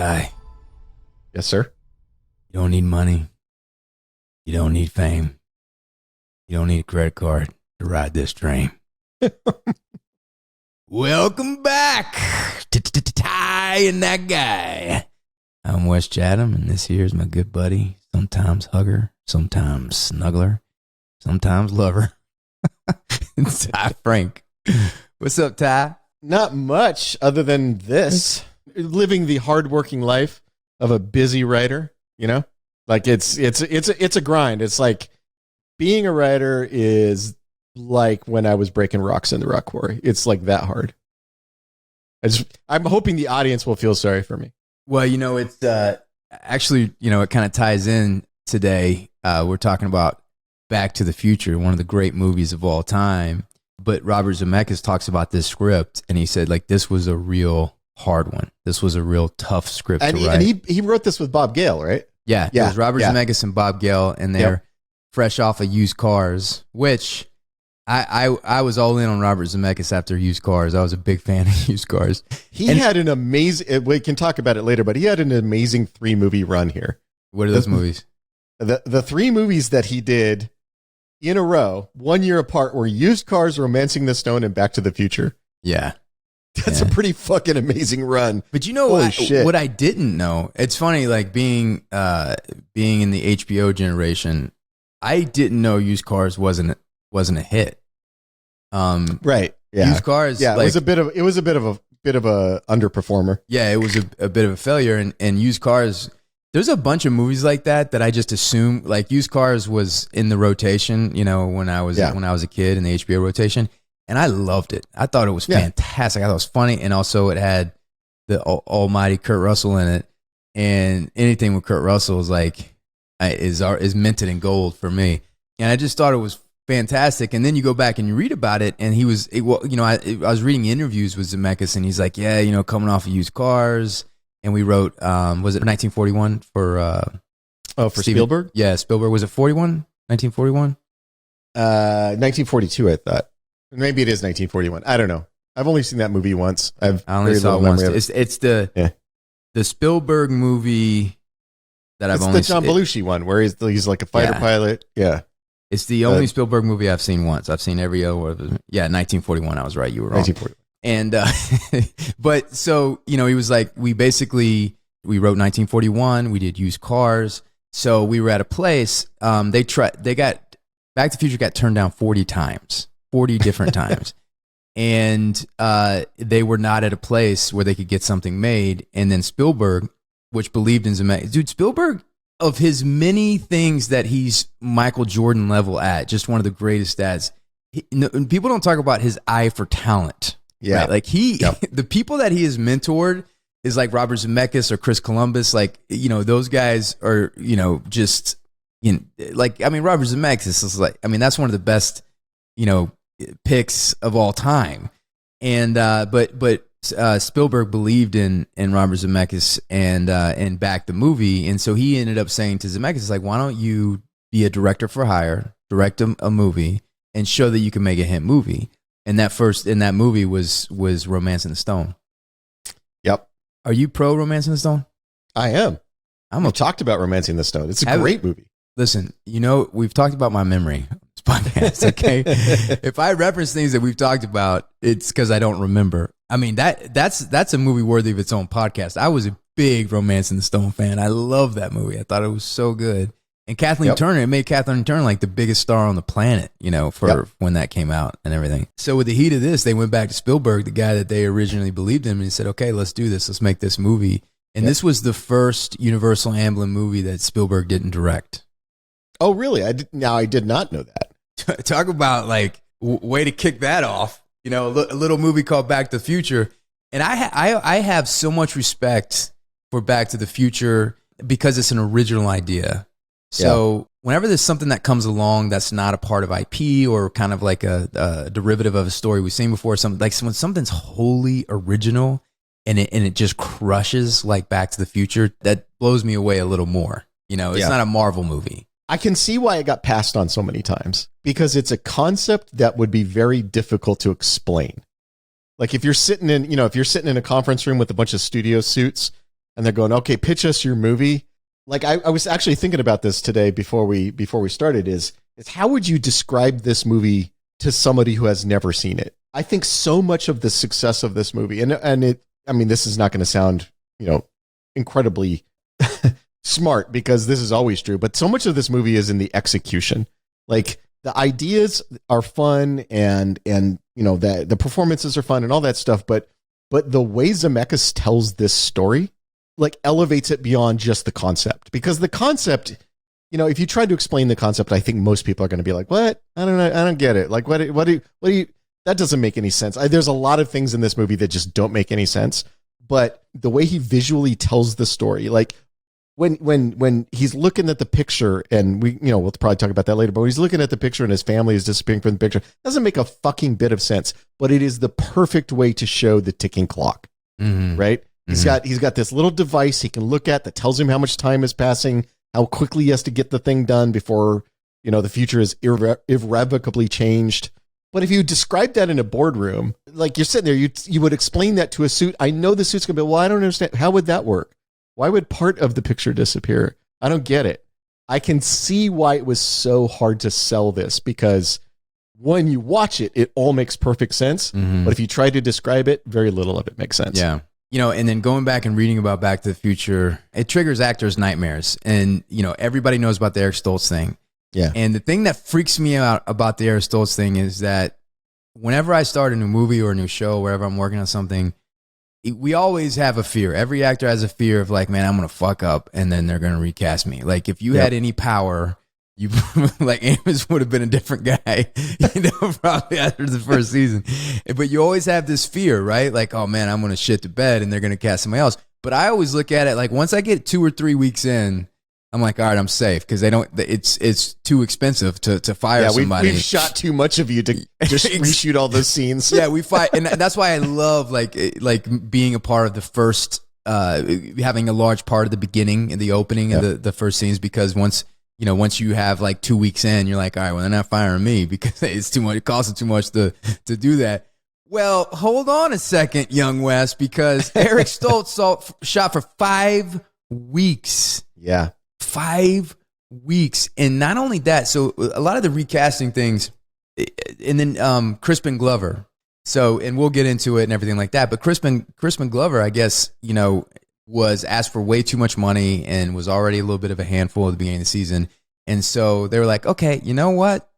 Ty, Yes, sir. you don't need money. You don't need fame. You don't need a credit card to ride this train. Welcome back to Ty and That Guy. I'm Wes Chatham, and this here is my good buddy, sometimes hugger, sometimes snuggler, sometimes lover, Ty Franck. What's up, Ty? Not much other than this. Living the hardworking life of a busy writer, you know? Like it's a grind. It's like being a writer is like when I was breaking rocks in the rock quarry. It's like that hard. I'm hoping the audience will feel sorry for me. Well, you know, it's actually, you know, it kind of ties in today. We're talking about Back to the Future, one of the great movies of all time. But Robert Zemeckis talks about this script, and he said, like, this was a real hard one. This was a real tough script to write. And he wrote this with Bob Gale, right? Yeah, it was Robert Zemeckis and Bob Gale, and they're fresh off of Used Cars, which I was all in on Robert Zemeckis after Used Cars. I was a big fan of Used Cars. He had an amazing, we can talk about it later, but he had an amazing 3-movie run here. What are those movies? The 3 movies that he did in a row, 1 year apart, were Used Cars, Romancing the Stone, and Back to the Future. Yeah. That's a pretty fucking amazing run. But you know what I didn't know? It's funny, like being in the HBO generation, I didn't know Used Cars wasn't a hit. Right. Yeah. Used Cars. Yeah. Like, it was a bit of a underperformer. Yeah, it was a bit of a failure. And Used Cars, there's a bunch of movies like that I just assume, like Used Cars was in the rotation, you know, when I was a kid in the HBO rotation. And I loved it. I thought it was fantastic. I thought it was funny. And also it had the almighty Kurt Russell in it. And anything with Kurt Russell is like, is minted in gold for me. And I just thought it was fantastic. And then you go back and you read about it. And I was reading interviews with Zemeckis, and he's like, yeah, you know, coming off of Used Cars. And we wrote, was it 1941 for Spielberg? Yeah, Spielberg. Was it 41? 1941? 1942, I thought. Maybe it is 1941. I don't know. I've only seen that movie once. I only saw it once. It's the Spielberg movie that I've only seen. It's the John Belushi one where he's like a fighter pilot. Yeah. It's the only Spielberg movie I've seen once. I've seen every other one. Yeah, 1941. I was right. You were wrong. 1941. And but so, you know, he was like, we wrote 1941. We did Used Cars. So we were at a place. They got Back to the Future got turned down 40 times. 40 different times. And they were not at a place where they could get something made. And then Spielberg, which believed in Zemeckis. Dude, Spielberg, of his many things that he's Michael Jordan level at, just one of the greatest dads. People don't talk about his eye for talent. Yeah. Right? Like the people that he has mentored is like Robert Zemeckis or Chris Columbus. Like, you know, those guys are, you know, just, you know, like, I mean, Robert Zemeckis is like, I mean, that's one of the best, you know, picks of all time. And but Spielberg believed in Robert Zemeckis and backed the movie. And so he ended up saying to Zemeckis, like, why don't you be a director for hire, direct a movie, and show that you can make a hit movie? And that movie was Romancing the Stone. Yep. Are you pro Romancing the Stone? I am. We talked about Romancing the Stone. It's a great movie. Listen, you know, we've talked about my memory on this podcast, okay? If I reference things that we've talked about, it's because I don't remember. I mean, that's a movie worthy of its own podcast. I was a big Romancing the Stone fan. I love that movie. I thought it was so good. And Kathleen Turner, it made Kathleen Turner like the biggest star on the planet, you know, for when that came out and everything. So with the heat of this, they went back to Spielberg, the guy that they originally believed in, and he said, okay, let's do this. Let's make this movie. And this was the first Universal Amblin movie that Spielberg didn't direct. Oh, really? I did not know that. Talk about like way to kick that off. You know, a little movie called Back to the Future. And I have so much respect for Back to the Future because it's an original idea. So whenever there's something that comes along that's not a part of IP or kind of like a derivative of a story we've seen before, something like when something's wholly original and it just crushes like Back to the Future, that blows me away a little more. You know, it's not a Marvel movie. I can see why it got passed on so many times because it's a concept that would be very difficult to explain. Like if you're sitting in a conference room with a bunch of studio suits and they're going, okay, pitch us your movie. Like I was actually thinking about this today before we started is how would you describe this movie to somebody who has never seen it? I think so much of the success of this movie, and this is not going to sound, incredibly smart because this is always true, but so much of this movie is in the execution. Like the ideas are fun and the performances are fun and all that stuff, but the way Zemeckis tells this story like elevates it beyond just the concept, because the concept, if you try to explain the concept, I think most people are going to be like, what? I don't know. I don't get it. Like, what do you, that doesn't make any sense. There's a lot of things in this movie that just don't make any sense, but the way he visually tells the story, like when he's looking at the picture, and we'll probably talk about that later, but when he's looking at the picture and his family is disappearing from the picture, it doesn't make a fucking bit of sense, but it is the perfect way to show the ticking clock, right? He's got this little device he can look at that tells him how much time is passing, how quickly he has to get the thing done before, the future is irrevocably changed. But if you describe that in a boardroom, like you're sitting there, you would explain that to a suit. I know the suit's going to be, well, I don't understand. How would that work? Why would part of the picture disappear? I don't get it. I can see why it was so hard to sell this, because when you watch it, it all makes perfect sense. But if you try to describe it, very little of it makes sense. Yeah. And then going back and reading about Back to the Future, it triggers actors' nightmares. And, everybody knows about the Eric Stoltz thing. Yeah. And the thing that freaks me out about the Eric Stoltz thing is that whenever I start a new movie or a new show, wherever I'm working on something, we always have a fear. Every actor has a fear of like, man, I'm going to fuck up and then they're going to recast me. Like if you had any power, you like Amos would have been a different guy, probably after the first season. But you always have this fear, right? Like, oh man, I'm going to shit the bed and they're going to cast somebody else. But I always look at it like once I get 2 or 3 weeks in, I'm like, all right, I'm safe, because it's too expensive to fire somebody. We've shot too much of you to just reshoot all those scenes. Yeah, we fight, and that's why I love like being a part of the first, having a large part of the beginning and the opening of the first scenes, because once you have like 2 weeks in, you're like, all right, well, they're not firing me because it's too much. It costs them too much to do that. Well, hold on a second, young Wes, because Eric Stoltz shot for 5 weeks. Yeah. 5 weeks. And not only that, so a lot of the recasting things, and then Crispin Glover. So, and we'll get into it and everything like that. But Crispin Glover, I guess, was asked for way too much money and was already a little bit of a handful at the beginning of the season. And so they were like, okay, you know what?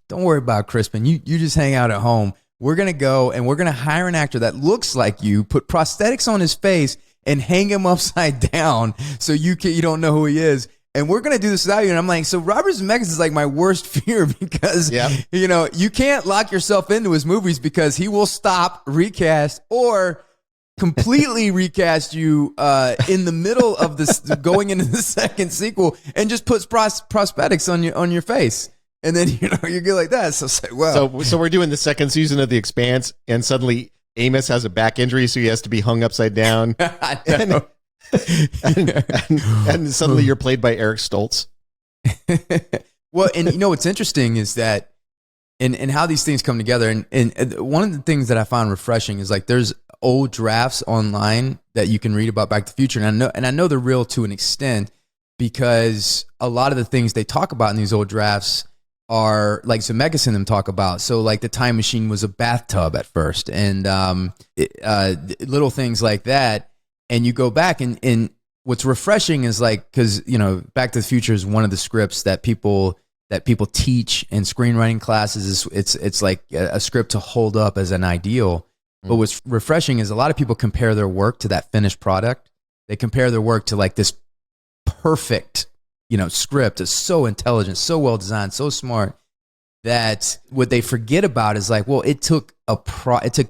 Don't worry about Crispin. You just hang out at home. We're going to go and we're going to hire an actor that looks like you, put prosthetics on his face, and hang him upside down so you don't know who he is. And we're going to do this without you. And I'm like, so Robert Zemeckis is like my worst fear, because, you can't lock yourself into his movies, because he will stop, recast, or completely recast you in the middle of this, going into the second sequel, and just puts prosthetics on your face. And then, you get like that. So it's like, wow. So we're doing the second season of The Expanse, and suddenly Amos has a back injury, so he has to be hung upside down. and suddenly you're played by Eric Stoltz. Well, and what's interesting is that, and how these things come together. And one of the things that I found refreshing is like there's old drafts online that you can read about Back to the Future, and I know they're real to an extent, because a lot of the things they talk about in these old drafts are like Zemeckis and them talk about. So like the time machine was a bathtub at first, and little things like that. And you go back and what's refreshing is like, because Back to the Future is one of the scripts that people teach in screenwriting classes. It's like a script to hold up as an ideal. But what's refreshing is a lot of people compare their work to that finished product. They compare their work to like this perfect script. Is so intelligent, so well designed, so smart, that what they forget about is like, well, it took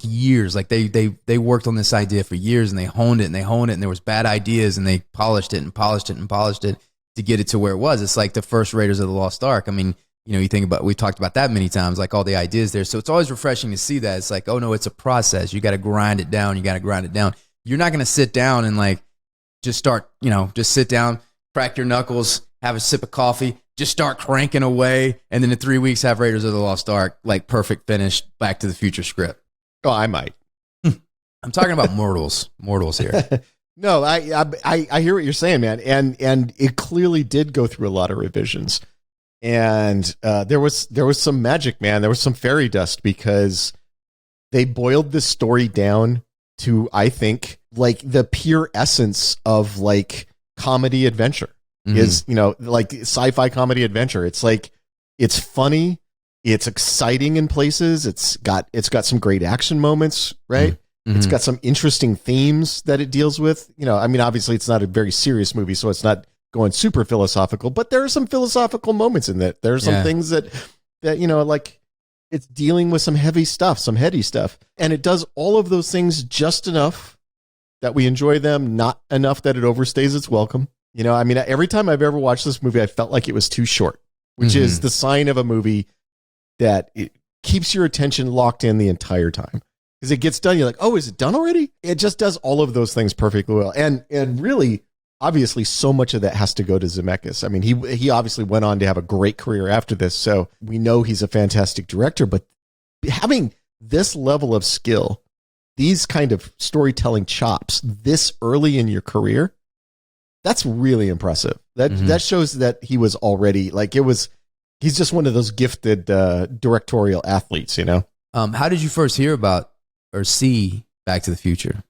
years. Like they worked on this idea for years, and they honed it and there was bad ideas, and they polished it to get it to where it was. It's like the first Raiders of the Lost Ark. I mean, you think about, we talked about that many times, like all the ideas there. So it's always refreshing to see that. It's like, oh no, it's a process. You got to grind it down. You're not going to sit down and like just start, just sit down, crack your knuckles, have a sip of coffee, just start cranking away, and then in 3 weeks have Raiders of the Lost Ark, like perfect finished Back to the Future script. Oh, I might. I'm talking about mortals here. No, I hear what you're saying, man, and it clearly did go through a lot of revisions, and there was some magic, man. There was some fairy dust because they boiled this story down to, I think, like the pure essence of like comedy adventure is, like sci-fi comedy adventure. It's like it's funny, it's exciting in places. It's got some great action moments, right? It's got some interesting themes that it deals with. Obviously it's not a very serious movie, so it's not going super philosophical, but there are some philosophical moments in that. There are some things that like it's dealing with some heavy stuff, some heady stuff. And it does all of those things just enough that we enjoy them, not enough that it overstays its welcome. Every time I've ever watched this movie, I felt like it was too short, which is the sign of a movie that it keeps your attention locked in the entire time. Because it gets done, you're like, oh, is it done already? It just does all of those things perfectly well. And really, obviously, so much of that has to go to Zemeckis. I mean, he obviously went on to have a great career after this, so we know he's a fantastic director. But having this level of skill, these kind of storytelling chops this early in your career, that's really impressive. That shows that he was already, like, he's just one of those gifted directorial athletes, How did you first hear about or see Back to the Future?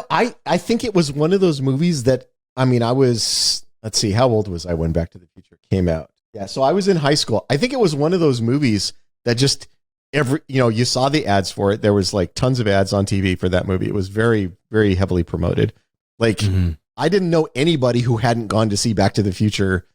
I think it was one of those movies that, I was, let's see, how old was I when Back to the Future came out? Yeah, so I was in high school. I think it was one of those movies that just you saw the ads for it. There was like tons of ads on TV for that movie. It was very, very heavily promoted. Like, I didn't know anybody who hadn't gone to see Back to the Future.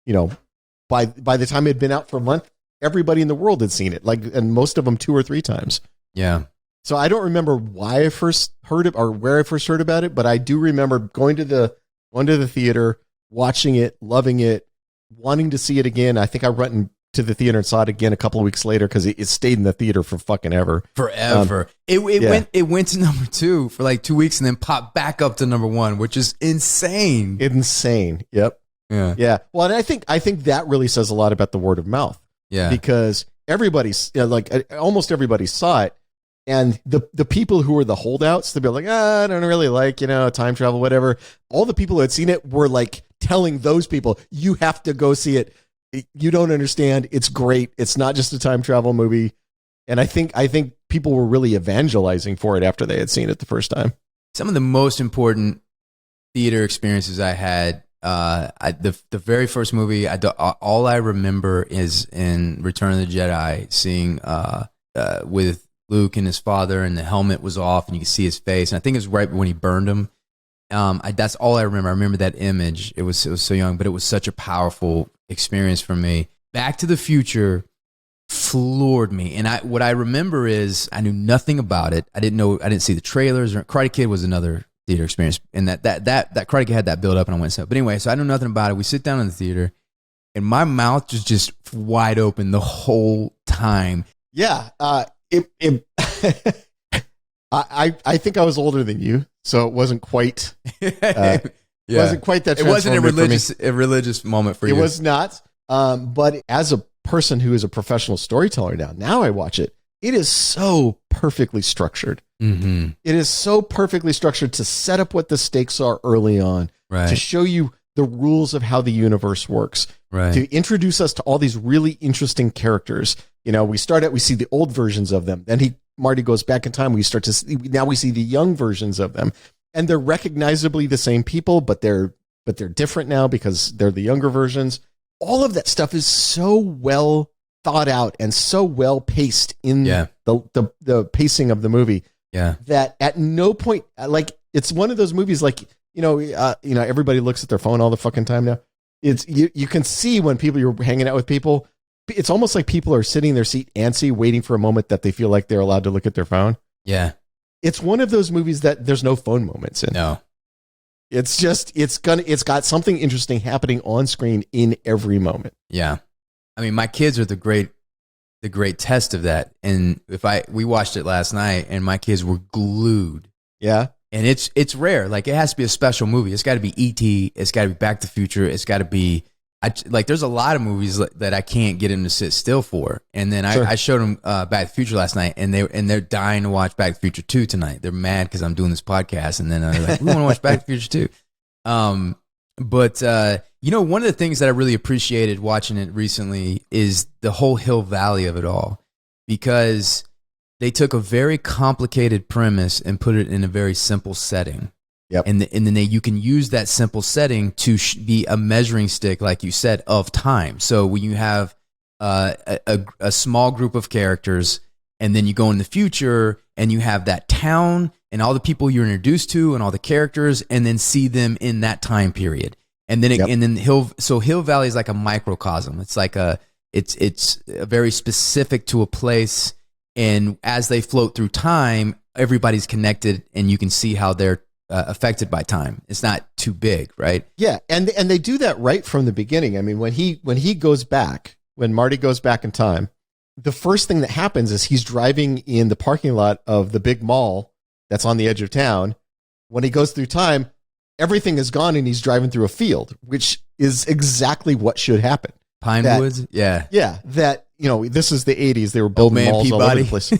By the time it had been out for a month, everybody in the world had seen it, and most of them 2 or 3 times. Yeah. So I don't remember why I first heard it or where I first heard about it, but I do remember going to the theater, watching it, loving it, wanting to see it again. I think I went to the theater and saw it again a couple of weeks later because it stayed in the theater for fucking ever. Forever. It went to number 2 for like 2 weeks and then popped back up to number 1, which is insane. Insane. Yep. Yeah. Yeah. Well, and I think that really says a lot about the word of mouth. Yeah. Because almost everybody saw it. And the people who were the holdouts, they'd be like, I don't really like, time travel, whatever. All the people who had seen it were like telling those people, you have to go see it. You don't understand. It's great. It's not just a time travel movie. And I think people were really evangelizing for it after they had seen it the first time. Some of the most important theater experiences I had, the very first movie, all I remember is in Return of the Jedi, seeing with Luke and his father, and the helmet was off, and you could see his face. And I think it was right when he burned him. That's all I remember. I remember that image. It was so young, but it was such a powerful experience for me. Back to the Future floored me, and what I remember is I knew nothing about it. I didn't see the trailers. Karate Kid was another theater experience, and that Karate Kid had that build up, and I went and saw it. But anyway, so I knew nothing about it. We sit down in the theater, and my mouth was just wide open the whole time. Yeah. I think I was older than you, so it wasn't quite. It wasn't quite that. It wasn't a religious moment for you. It was not. But as a person who is a professional storyteller now I watch it. It is so perfectly structured. Mm-hmm. It is so perfectly structured to set up what the stakes are early on, right, to show you the rules of how the universe works, right, to introduce us to all these really interesting characters. We see the old versions of them. Then Marty goes back in time. We see the young versions of them, and they're recognizably the same people, but they're different now because they're the younger versions. All of that stuff is so well thought out and so well paced in the pacing of the movie. Yeah, that at no point, like, it's one of those movies, like, everybody looks at their phone all the fucking time now. It's you can see when you're hanging out with people. It's almost like people are sitting in their seat antsy, waiting for a moment that they feel like they're allowed to look at their phone. Yeah. It's one of those movies that there's no phone moments in. No. It's just, it's got something interesting happening on screen in every moment. Yeah. I mean, my kids are the great test of that. And we watched it last night and my kids were glued. Yeah. And it's rare. Like, it has to be a special movie. It's got to be E.T. It's got to be Back to the Future. It's got to be like there's a lot of movies that I can't get him to sit still for. And then I showed him Back to the Future last night, and they're dying to watch Back to the Future 2 tonight. They're mad because I'm doing this podcast, and then they're like, we want to watch Back to the Future 2. But one of the things that I really appreciated watching it recently is the whole Hill Valley of it all, because they took a very complicated premise and put it in a very simple setting. Yep. And then you can use that simple setting to be a measuring stick, like you said, of time. So when you have a small group of characters, and then you go in the future and you have that town and all the people you're introduced to and all the characters, and then see them in that time period. And then Hill Valley is like a microcosm. It's like it's very specific to a place, and as they float through time, everybody's connected, and you can see how they're affected by time. It's not too big, right? Yeah, and they do that right from the beginning. I mean, when he goes back, when Marty goes back in time, the first thing that happens is he's driving in the parking lot of the big mall that's on the edge of town. When he goes through time, everything is gone, and he's driving through a field, which is exactly what should happen. Pinewoods, yeah. That this is the 80s. They were building malls all over the place.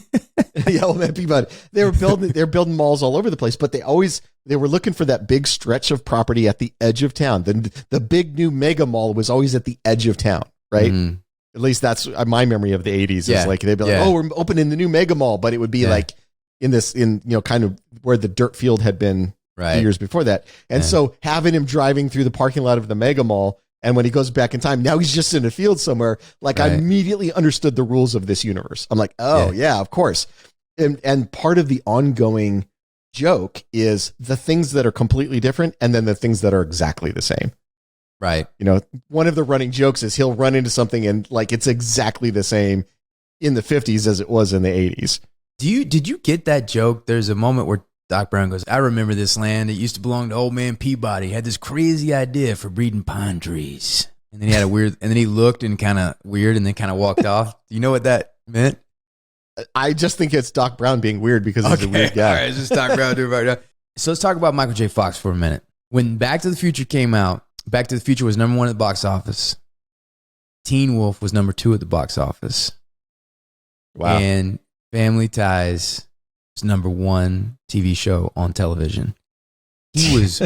Yeah, Old Man Peabody. They're building malls all over the place, but they were looking for that big stretch of property at the edge of town. The big new mega mall was always at the edge of town, right? Mm-hmm. At least that's my memory of the 80s. Is like they'd be like, "Oh, we're opening the new mega mall," but it would be like in kind of where the dirt field had been years before that. And so having him driving through the parking lot of the mega mall, and when he goes back in time, now he's just in a field somewhere. Like I immediately understood the rules of this universe. I'm like, oh yeah, of course. And part of the ongoing joke is the things that are completely different, and then the things that are exactly the same. Right. One of the running jokes is he'll run into something and like it's exactly the same in the 50s as it was in the 80s. Did you get that joke? There's a moment where Doc Brown goes, I remember this land. It used to belong to Old Man Peabody. He had this crazy idea for breeding pine trees. And then he had and then he looked and kind of weird and then kind of walked off. Do you know what that meant? I just think it's Doc Brown being weird because he's a weird guy. All right, it's just Doc Brown doing right now. So let's talk about Michael J. Fox for a minute. When Back to the Future came out, Back to the Future was number 1 at the box office. Teen Wolf was number 2 at the box office. Wow. And Family Ties was number 1 TV show on television. He was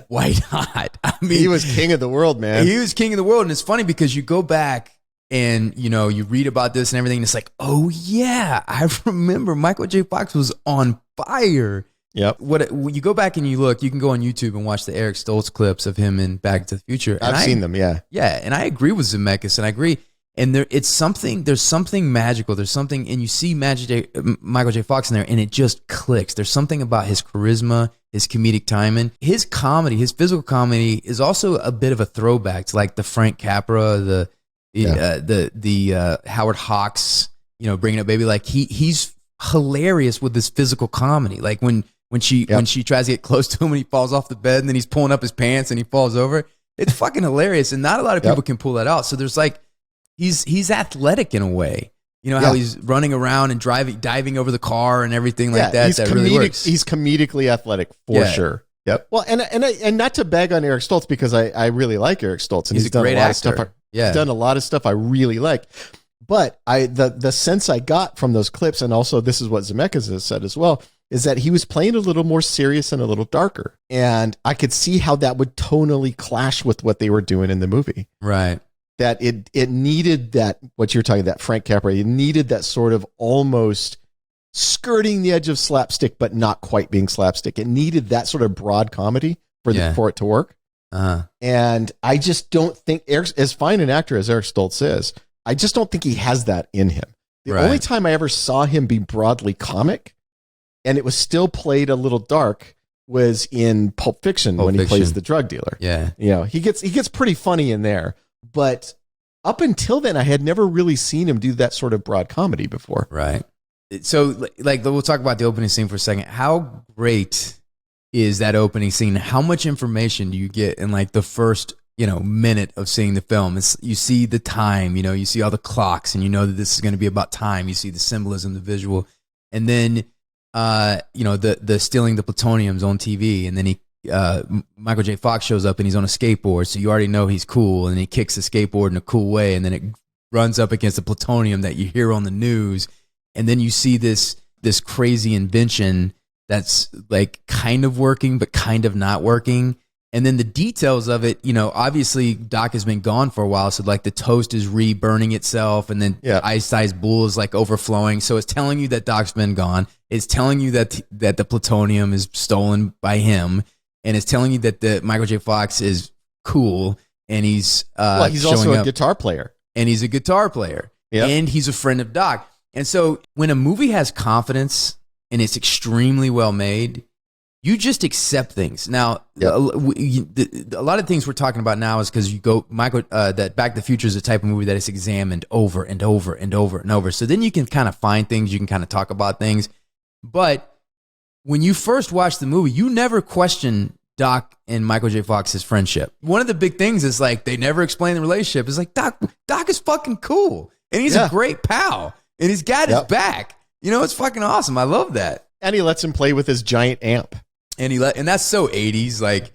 white hot. I mean, he was king of the world, man. He was king of the world. And it's funny because you go back and, you read about this and everything. And it's like, oh, yeah, I remember Michael J. Fox was on fire. Yep. When you go back and you look, you can go on YouTube and watch the Eric Stoltz clips of him in Back to the Future. I've seen them, yeah. Yeah, and I agree with Zemeckis, and I agree. And there's something magical. There's something, and you see Michael J. Fox in there, and it just clicks. There's something about his charisma, his comedic timing. His comedy, his physical comedy is also a bit of a throwback to like the Frank Capra, the Howard Hawks, Bringing Up Baby. Like he's hilarious with this physical comedy. Like when she tries to get close to him and he falls off the bed and then he's pulling up his pants and he falls over. It's fucking hilarious. And not a lot of people can pull that out. So there's like, he's athletic in a way, how he's running around and diving over the car and everything like that. That really works. He's comedically athletic for sure. Yep. Well, and not to bag on Eric Stoltz because I really like Eric Stoltz and he's done a lot of stuff. He's done a lot of stuff I really like. But the sense I got from those clips, and also this is what Zemeckis has said as well, is that he was playing a little more serious and a little darker. And I could see how that would tonally clash with what they were doing in the movie. Right. That it needed that, what you're talking about, Frank Capra, it needed that sort of almost skirting the edge of slapstick, but not quite being slapstick. It needed that sort of broad comedy for it to work. Uh-huh. And I just don't think, as fine an actor as Eric Stoltz is, I just don't think he has that in him. The only time I ever saw him be broadly comic, and it was still played a little dark, was in Pulp Fiction when he plays the drug dealer. Yeah. He gets pretty funny in there. But up until then, I had never really seen him do that sort of broad comedy before. Right. So, like, we'll talk about the opening scene for a second. How great is that opening scene? How much information do you get in, like, the first minute of seeing the film? You see the time, you see all the clocks, and you know that this is going to be about time. You see the symbolism, the visual, and then the stealing the plutonium's on TV, and then he Michael J. Fox shows up and he's on a skateboard, so you already know he's cool, and he kicks the skateboard in a cool way, and then it runs up against the plutonium that you hear on the news, and then you see this crazy invention that's like kind of working but kind of not working. And then the details of it, obviously Doc has been gone for a while, so like the toast is re-burning itself, and then Ice Ice Bull is like overflowing. So it's telling you that Doc's been gone. It's telling you that the plutonium is stolen by him, and it's telling you that the Michael J. Fox is cool, and he's he's also a guitar player, and he's a guitar player, and he's a friend of Doc. And so when a movie has confidence and it's extremely well made, you just accept things. Now, a lot of things we're talking about now is because that Back to the Future is the type of movie that is examined over and over and over and over. So then you can kind of find things, you can kind of talk about things. But when you first watch the movie, you never question Doc and Michael J. Fox's friendship. One of the big things is like they never explain the relationship. It's like Doc is fucking cool, and he's a great pal, and he's got his back. It's fucking awesome. I love that. And he lets him play with his giant amp. And that's so 80s, like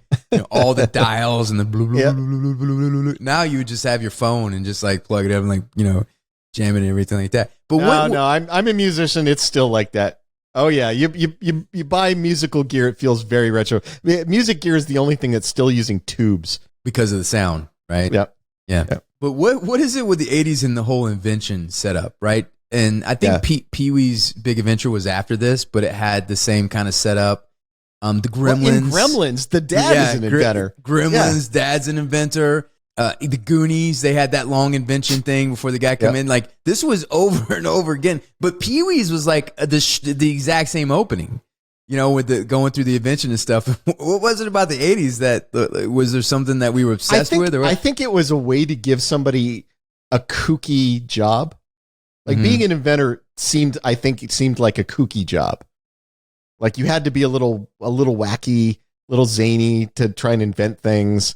all the dials and the blue, blue, blue, blue, blue, blue, blue. Now you would just have your phone and just like plug it up and like jam it and everything like that. But I'm a musician. It's still like that. Oh yeah, you buy musical gear. It feels very retro. Music gear is the only thing that's still using tubes because of the sound, right? Yeah. But what is it with the 80s and the whole invention setup, right? And I think Pee-wee's Big Adventure was after this, but it had the same kind of setup. The Gremlins. Well, in Gremlins, the dad is an inventor. Gremlins, dad's an inventor. The Goonies, they had that long invention thing before the guy come in. Like this was over and over again. But Pee-wee's was like the exact same opening, with the going through the invention and stuff. What was it about the 80s that was there something that we were obsessed with? I think it was a way to give somebody a kooky job. Like being an inventor seemed like a kooky job. Like you had to be a little wacky, little zany to try and invent things.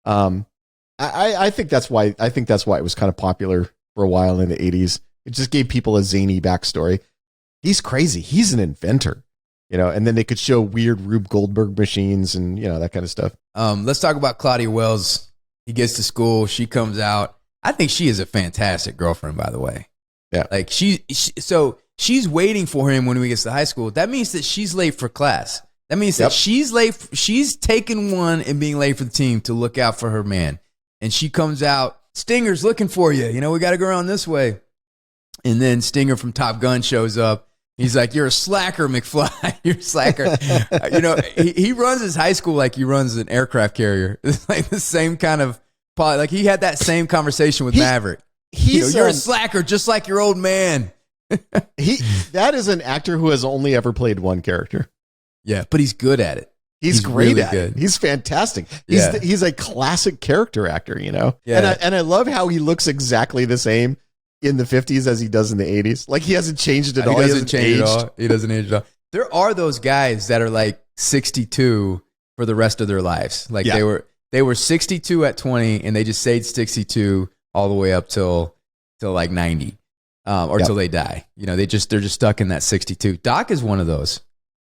I think that's why it was kind of popular for a while in the 80s. It just gave people a zany backstory. He's crazy. He's an inventor, and then they could show weird Rube Goldberg machines and that kind of stuff. Let's talk about Claudia Wells. He gets to school. She comes out. I think she is a fantastic girlfriend, by the way. Yeah. Like she's waiting for him when we get to high school. That means that she's late for class. That means that she's late. She's taking one and being late for the team to look out for her man. And she comes out, Stinger's looking for you. We got to go around this way. And then Stinger from Top Gun shows up. He's like, you're a slacker, McFly. You're a slacker. He runs his high school like he runs an aircraft carrier. It's like the same kind of, like he had that same conversation with Maverick. You're a slacker just like your old man. That is an actor who has only ever played one character. Yeah, but he's good at it. He's great really at it. He's fantastic. He's a classic character actor, Yeah. And I love how he looks exactly the same in the 50s as he does in the 80s. Like he hasn't changed at all. He doesn't change at all. He doesn't age at all. There are those guys that are like 62 for the rest of their lives. Like they were 62 at 20 and they just stayed 62 all the way up till like 90. Till they die. They're just stuck in that 62. Doc is one of those.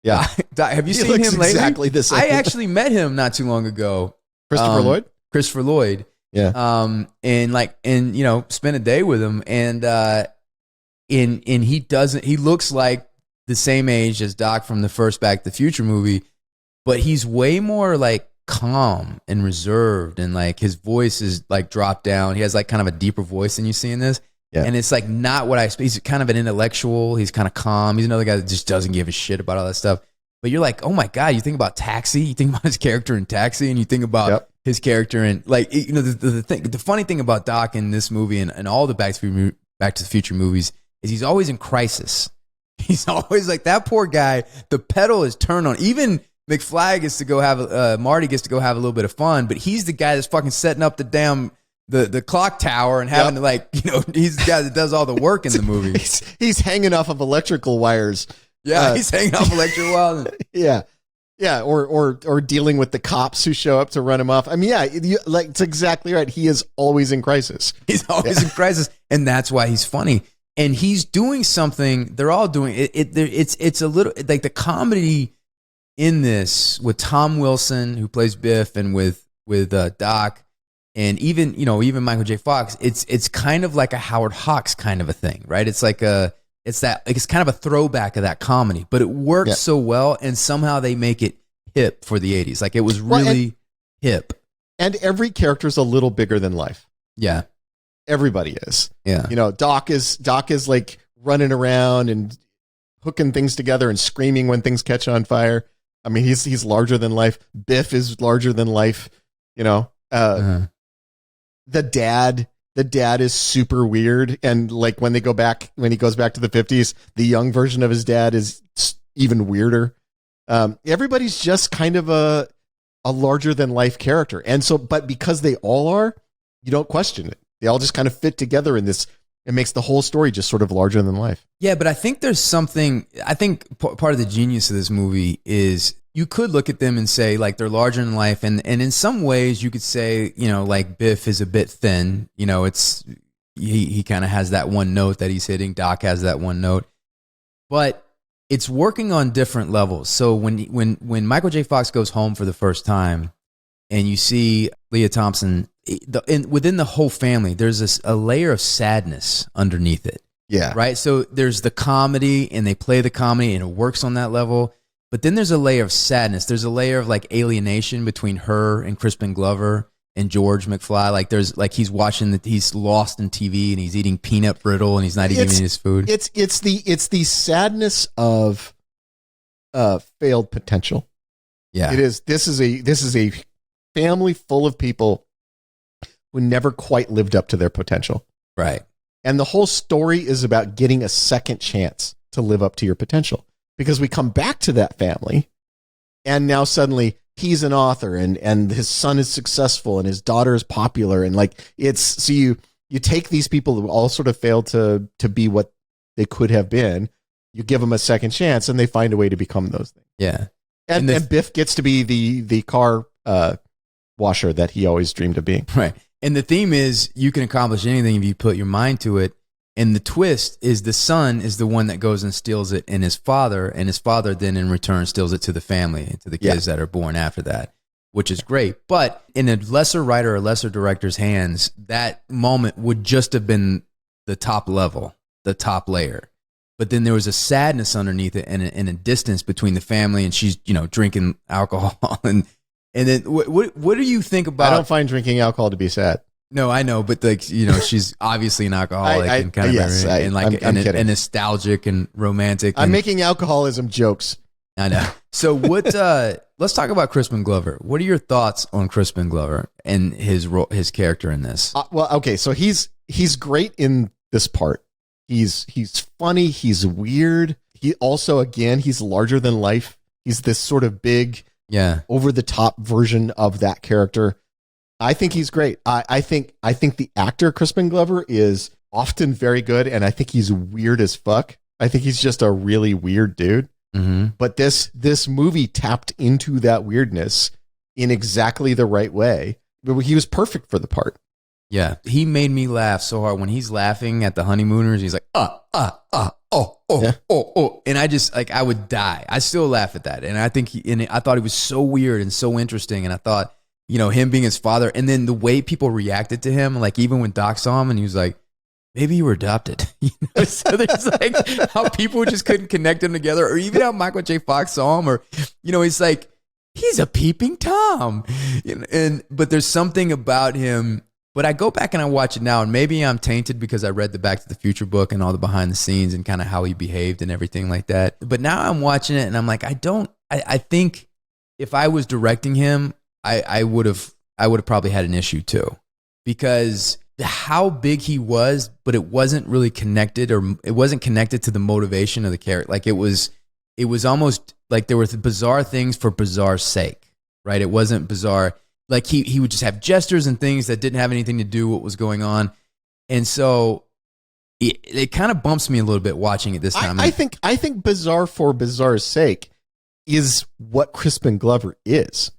Yeah. Doc, have you seen him lately? Exactly the same. I actually met him not too long ago. Christopher Lloyd? Yeah. And spent a day with him and he looks like the same age as Doc from the first Back to the Future movie, but he's way more like calm and reserved and like his voice is like dropped down. He has like kind of a deeper voice than you see in this. Yeah. And it's like not what he's kind of an intellectual. He's kind of calm. He's another guy that just doesn't give a shit about all that stuff. But you're like, oh my God, you think about Taxi, you think about his character in Taxi, and you think about his character in like, the funny thing about Doc in this movie and all the Back to the Future movies is he's always in crisis. He's always like that poor guy. The pedal is turned on. Even McFly gets to go have Marty gets to go have a little bit of fun, but he's the guy that's fucking setting up the damn the clock tower and having to he's the guy that does all the work in the movie. He's hanging off of electrical wires. Yeah, he's hanging off electrical wires. Yeah, or dealing with the cops who show up to run him off. I mean, it's exactly right. He is always in crisis. He's always in crisis, and that's why he's funny. And he's doing something. They're all doing it. It's a little like the comedy in this with Tom Wilson, who plays Biff, and with Doc, and even Michael J. Fox, it's kind of like a Howard Hawks kind of a thing, right? It's like it's kind of a throwback of that comedy, but it works so well, and somehow they make it hip for the 80s. Like, it was really hip. And every character is a little bigger than life. Yeah. Everybody is. Yeah. Doc is like running around and hooking things together and screaming when things catch on fire. I mean, he's larger than life. Biff is larger than life. The dad is super weird, and like when he goes back to the 50s, the young version of his dad is even weirder. Everybody's just kind of a larger than life character, and so, but because they all are, you don't question it. They all just kind of fit together in this. It makes the whole story just sort of larger than life. Yeah, but I think there's something. I think part of the genius of this movie is you could look at them and say, like, they're larger than life, and in some ways you could say, like, Biff is a bit thin. It's he kind of has that one note that he's hitting. Doc has that one note, but it's working on different levels. So when Michael J. Fox goes home for the first time, and you see Leah Thompson, within the whole family, there's a layer of sadness underneath it. Yeah. Right. So there's the comedy, and they play the comedy, and it works on that level. But then there's a layer of sadness. There's a layer of like alienation between her and Crispin Glover and George McFly. Like, there's like he's lost in TV, and he's eating peanut brittle, and he's not even eating his food. It's the sadness of failed potential. Yeah. It is. This is a family full of people who never quite lived up to their potential. Right. And the whole story is about getting a second chance to live up to your potential, because we come back to that family, and now suddenly he's an author, and his son is successful, and his daughter is popular. And like, so you take these people who all sort of failed to be what they could have been, you give them a second chance, and they find a way to become those things. Yeah. And Biff gets to be the car washer that he always dreamed of being. Right. And the theme is you can accomplish anything if you put your mind to it. And the twist is the son is the one that goes and steals it, and his father then in return steals it to the family, to the kids that are born after that, which is great. But in a lesser writer or lesser director's hands, that moment would just have been the top level, the top layer. But then there was a sadness underneath it, and a distance between the family, and she's, drinking alcohol. And then what do you think about? I don't find drinking alcohol to be sad. No, I know, but like, she's obviously an alcoholic and kind of and nostalgic and romantic. I'm making alcoholism jokes. I know. So let's talk about Crispin Glover. What are your thoughts on Crispin Glover and his character in this? Well, okay, so he's great in this part. He's funny. He's weird. He also, again, he's larger than life. He's this sort of big, over the top version of that character. I think he's great. I think the actor Crispin Glover is often very good, and I think he's weird as fuck. I think he's just a really weird dude. Mm-hmm. But this movie tapped into that weirdness in exactly the right way. He was perfect for the part. Yeah, he made me laugh so hard when he's laughing at the honeymooners. He's like, oh, and I just I would die. I still laugh at that, and I think I thought he was so weird and so interesting, and I thought, him being his father, and then the way people reacted to him, like even when Doc saw him, and he was like, maybe you were adopted. So there's like how people just couldn't connect them together, or even how Michael J. Fox saw him, or he's like, he's a peeping Tom, but there's something about him. But I go back and I watch it now, and maybe I'm tainted because I read the Back to the Future book and all the behind the scenes and kind of how he behaved and everything like that. But now I'm watching it and I'm like, I think if I was directing him, I would have probably had an issue too, because how big he was, but it wasn't really connected, or it wasn't connected to the motivation of the character. Like it was almost like there were bizarre things for bizarre sake, right? It wasn't bizarre. Like he would just have gestures and things that didn't have anything to do with what was going on. And so it kind of bumps me a little bit watching it this time. I think bizarre for bizarre's sake is what Crispin Glover is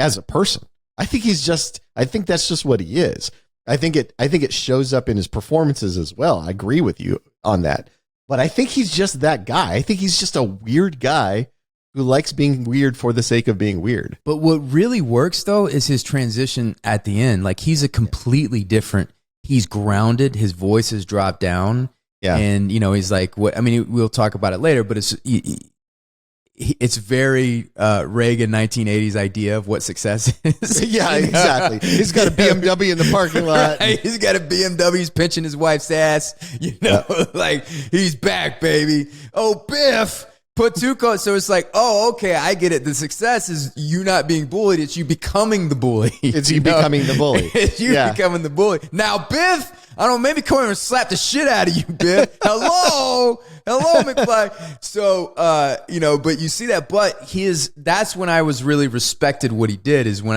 as a person. I think that's just what he is. I think it shows up in his performances as well. I agree with you on that. But I think he's just that guy. I think he's just a weird guy who likes being weird for the sake of being weird. But what really works though is his transition at the end. Like he's a completely different. He's grounded. His voice has dropped down. Yeah, and he's like, what? I mean, we'll talk about it later. But it's very Reagan 1980s idea of what success is. Yeah, exactly. He's got a BMW in the parking lot. Right? He's got a BMW. He's pinching his wife's ass. Like he's back, baby. Oh, Biff. Put two coats. So it's like, oh, okay, I get it. The success is you not being bullied. It's you becoming the bully. It's you becoming the bully. It's you becoming the bully. Now, Biff, I don't know, maybe come here and slap the shit out of you, Biff. Hello, McFly. So, but you see that. But that's when I was really respected what he did. Is when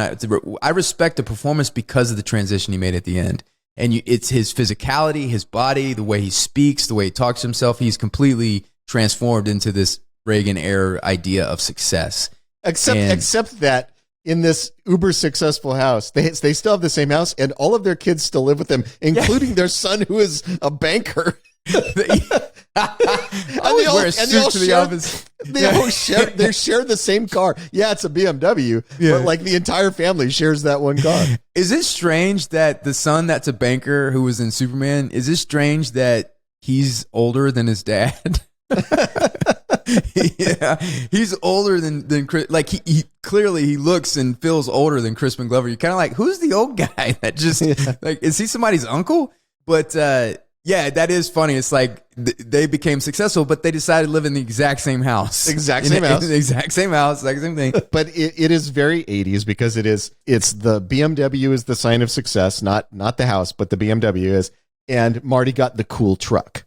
I respect the performance because of the transition he made at the end. And it's his physicality, his body, the way he speaks, the way he talks to himself. He's completely transformed into this Reagan era idea of success. Except that in this uber successful house, they still have the same house, and all of their kids still live with them, including their son, who is a banker. They wear a suit to the office. They share the same car. Yeah, it's a BMW, but like the entire family shares that one car. Is it strange that the son that's a banker who was in Superman, is it strange that he's older than his dad? Yeah, he's older than Chris. Like he clearly he looks and feels older than Crispin Glover. You're kind of like, who's the old guy that just like, is he somebody's uncle? But yeah, that is funny. It's like they became successful, but they decided to live in the exact same house, the exact same house, exact same thing. But it is very 80s because it's the BMW is the sign of success, not the house, but the BMW is, and Marty got the cool truck.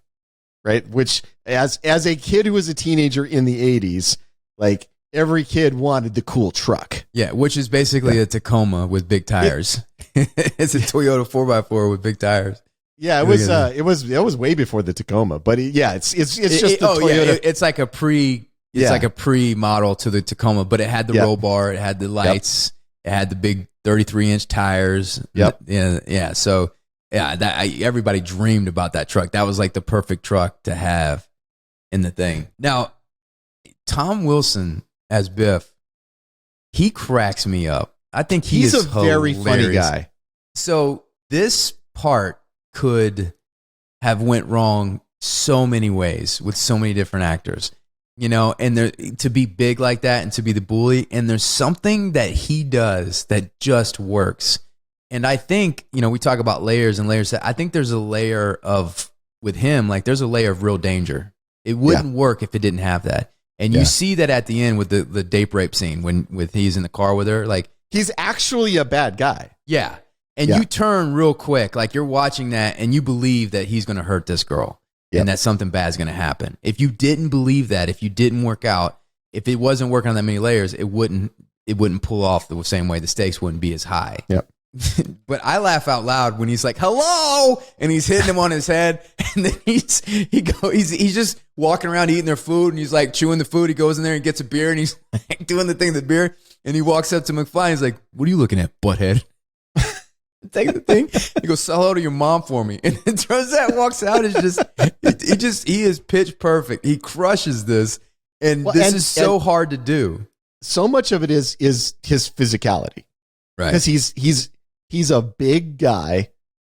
Right, which as a kid who was a teenager in the 80s, like every kid wanted the cool truck. Yeah, which is basically a Tacoma with big tires. It's a Toyota 4x4 with big tires. Yeah, it was way before the Tacoma, but it's just the Toyota. Yeah, it's like a pre model to the Tacoma, but it had the roll bar, it had the lights, it had the big 33-inch tires. Yep. Yeah. So. Yeah, everybody dreamed about that truck. That was like the perfect truck to have in the thing. Now, Tom Wilson as Biff, he cracks me up. I think he's a very funny guy. So this part could have went wrong so many ways with so many different actors, and to be big like that and to be the bully. And there's something that he does that just works. And I think, we talk about layers and layers. I think there's a layer with him, like there's a layer of real danger. It wouldn't work if it didn't have that. And you see that at the end with the date rape scene when he's in the car with her. Like he's actually a bad guy. Yeah. And you turn real quick. Like you're watching that and you believe that he's going to hurt this girl and that something bad is going to happen. If you didn't believe that, if you didn't work out, if it wasn't working on that many layers, it wouldn't pull off the same way. The stakes wouldn't be as high. Yep. But I laugh out loud when he's like, hello, and he's hitting him on his head, and then he's just walking around eating their food, and he's like chewing the food. He goes in there and gets a beer, and he's like doing the thing with the beer, and he walks up to McFly, and he's like, what are you looking at, butthead? Take the thing. He goes, say hello to your mom for me. And it turns out walks out, he is pitch perfect. He crushes this, and this is so hard to do. So much of it is his physicality. Right. Because he's a big guy,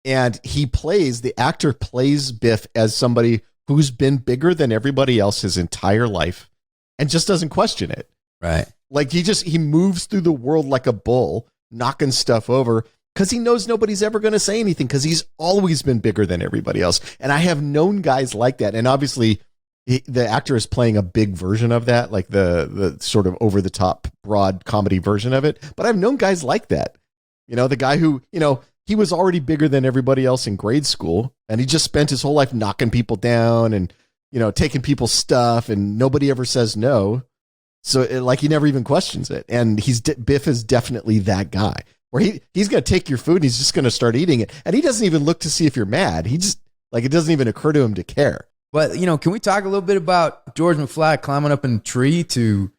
and the actor plays Biff as somebody who's been bigger than everybody else his entire life and just doesn't question it. Right. Like he moves through the world like a bull, knocking stuff over because he knows nobody's ever going to say anything because he's always been bigger than everybody else. And I have known guys like that. And obviously the actor is playing a big version of that, like the sort of over the top broad comedy version of it. But I've known guys like that. The guy who, he was already bigger than everybody else in grade school, and he just spent his whole life knocking people down and, taking people's stuff, and nobody ever says no. So he never even questions it. And Biff is definitely that guy where he's going to take your food and he's just going to start eating it. And he doesn't even look to see if you're mad. He just it doesn't even occur to him to care. But, can we talk a little bit about George McFly climbing up in a tree to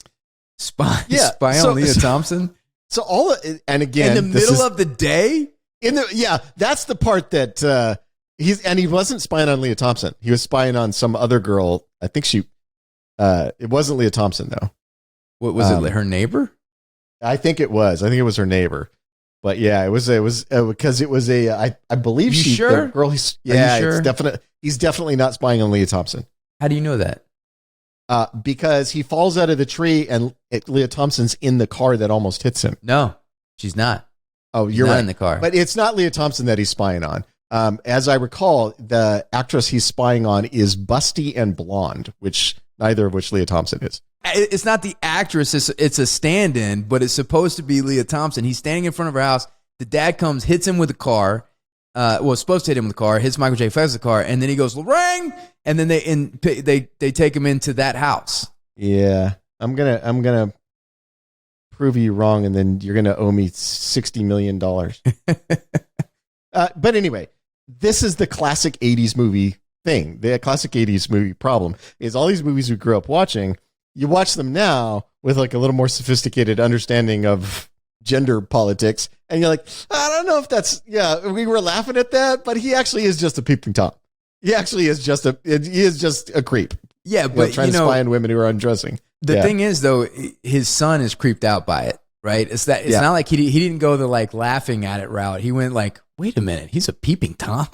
spy on Leah Thompson? So and again, in the middle of the day? That's the part that he wasn't spying on Leah Thompson. He was spying on some other girl. I think it wasn't Leah Thompson though. What was it? Her neighbor? I think it was. I think it was her neighbor. But yeah, it was because it was I believe you she sure? the girl. He's sure? He's definitely not spying on Leah Thompson. How do you know that? Because he falls out of the tree and Leah Thompson's in the car that almost hits him. No, she's not. Oh, you're right. In the car. But it's not Leah Thompson that he's spying on. As I recall, the actress he's spying on is busty and blonde, neither of which Leah Thompson is. It's not the actress. It's a stand-in, but it's supposed to be Leah Thompson. He's standing in front of her house. The dad comes, hits him with a car. It's supposed to hit him with a car, hits Michael J. Fox's car, and then he goes, Lorraine! And then they take him into that house. Yeah. I'm gonna prove you wrong, and then you're gonna owe me $60 million. But anyway, this is the classic 80s movie thing. The classic 80s movie problem is all these movies we grew up watching, you watch them now with like a little more sophisticated understanding of gender politics, and you're like, I don't know if that's, we were laughing at that, but he actually is just a peeping Tom. He actually is just a creep. Yeah, but trying to spy on women who are undressing. The thing is, though, his son is creeped out by it, right? It's not like he didn't go the like laughing at it route. He went like, wait a minute, he's a peeping Tom.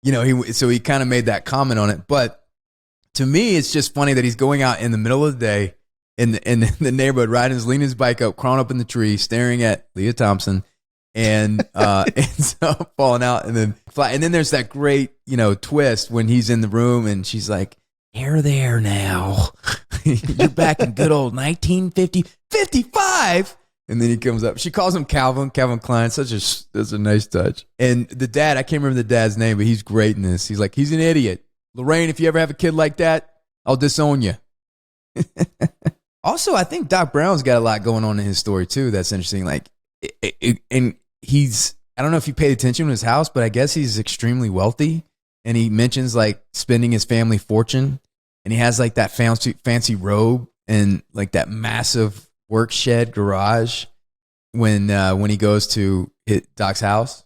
So he kind of made that comment on it. But to me, it's just funny that he's going out in the middle of the day in the neighborhood, leaning his bike up, crawling up in the tree, staring at Leah Thompson, and ends up falling out and then fly. And then there's that great, twist when he's in the room and she's like, "You're there now. You're back in good old 1955." And then he comes up. She calls him Calvin Klein. That's a nice touch. And the dad, I can't remember the dad's name, but he's great in this. He's like, he's an idiot. Lorraine, if you ever have a kid like that, I'll disown you. Also, I think Doc Brown's got a lot going on in his story too. That's interesting. Like, and I don't know if you paid attention to his house, but I guess he's extremely wealthy. And he mentions like spending his family fortune, and he has like that fancy robe and like that massive work shed garage when he goes to hit Doc's house.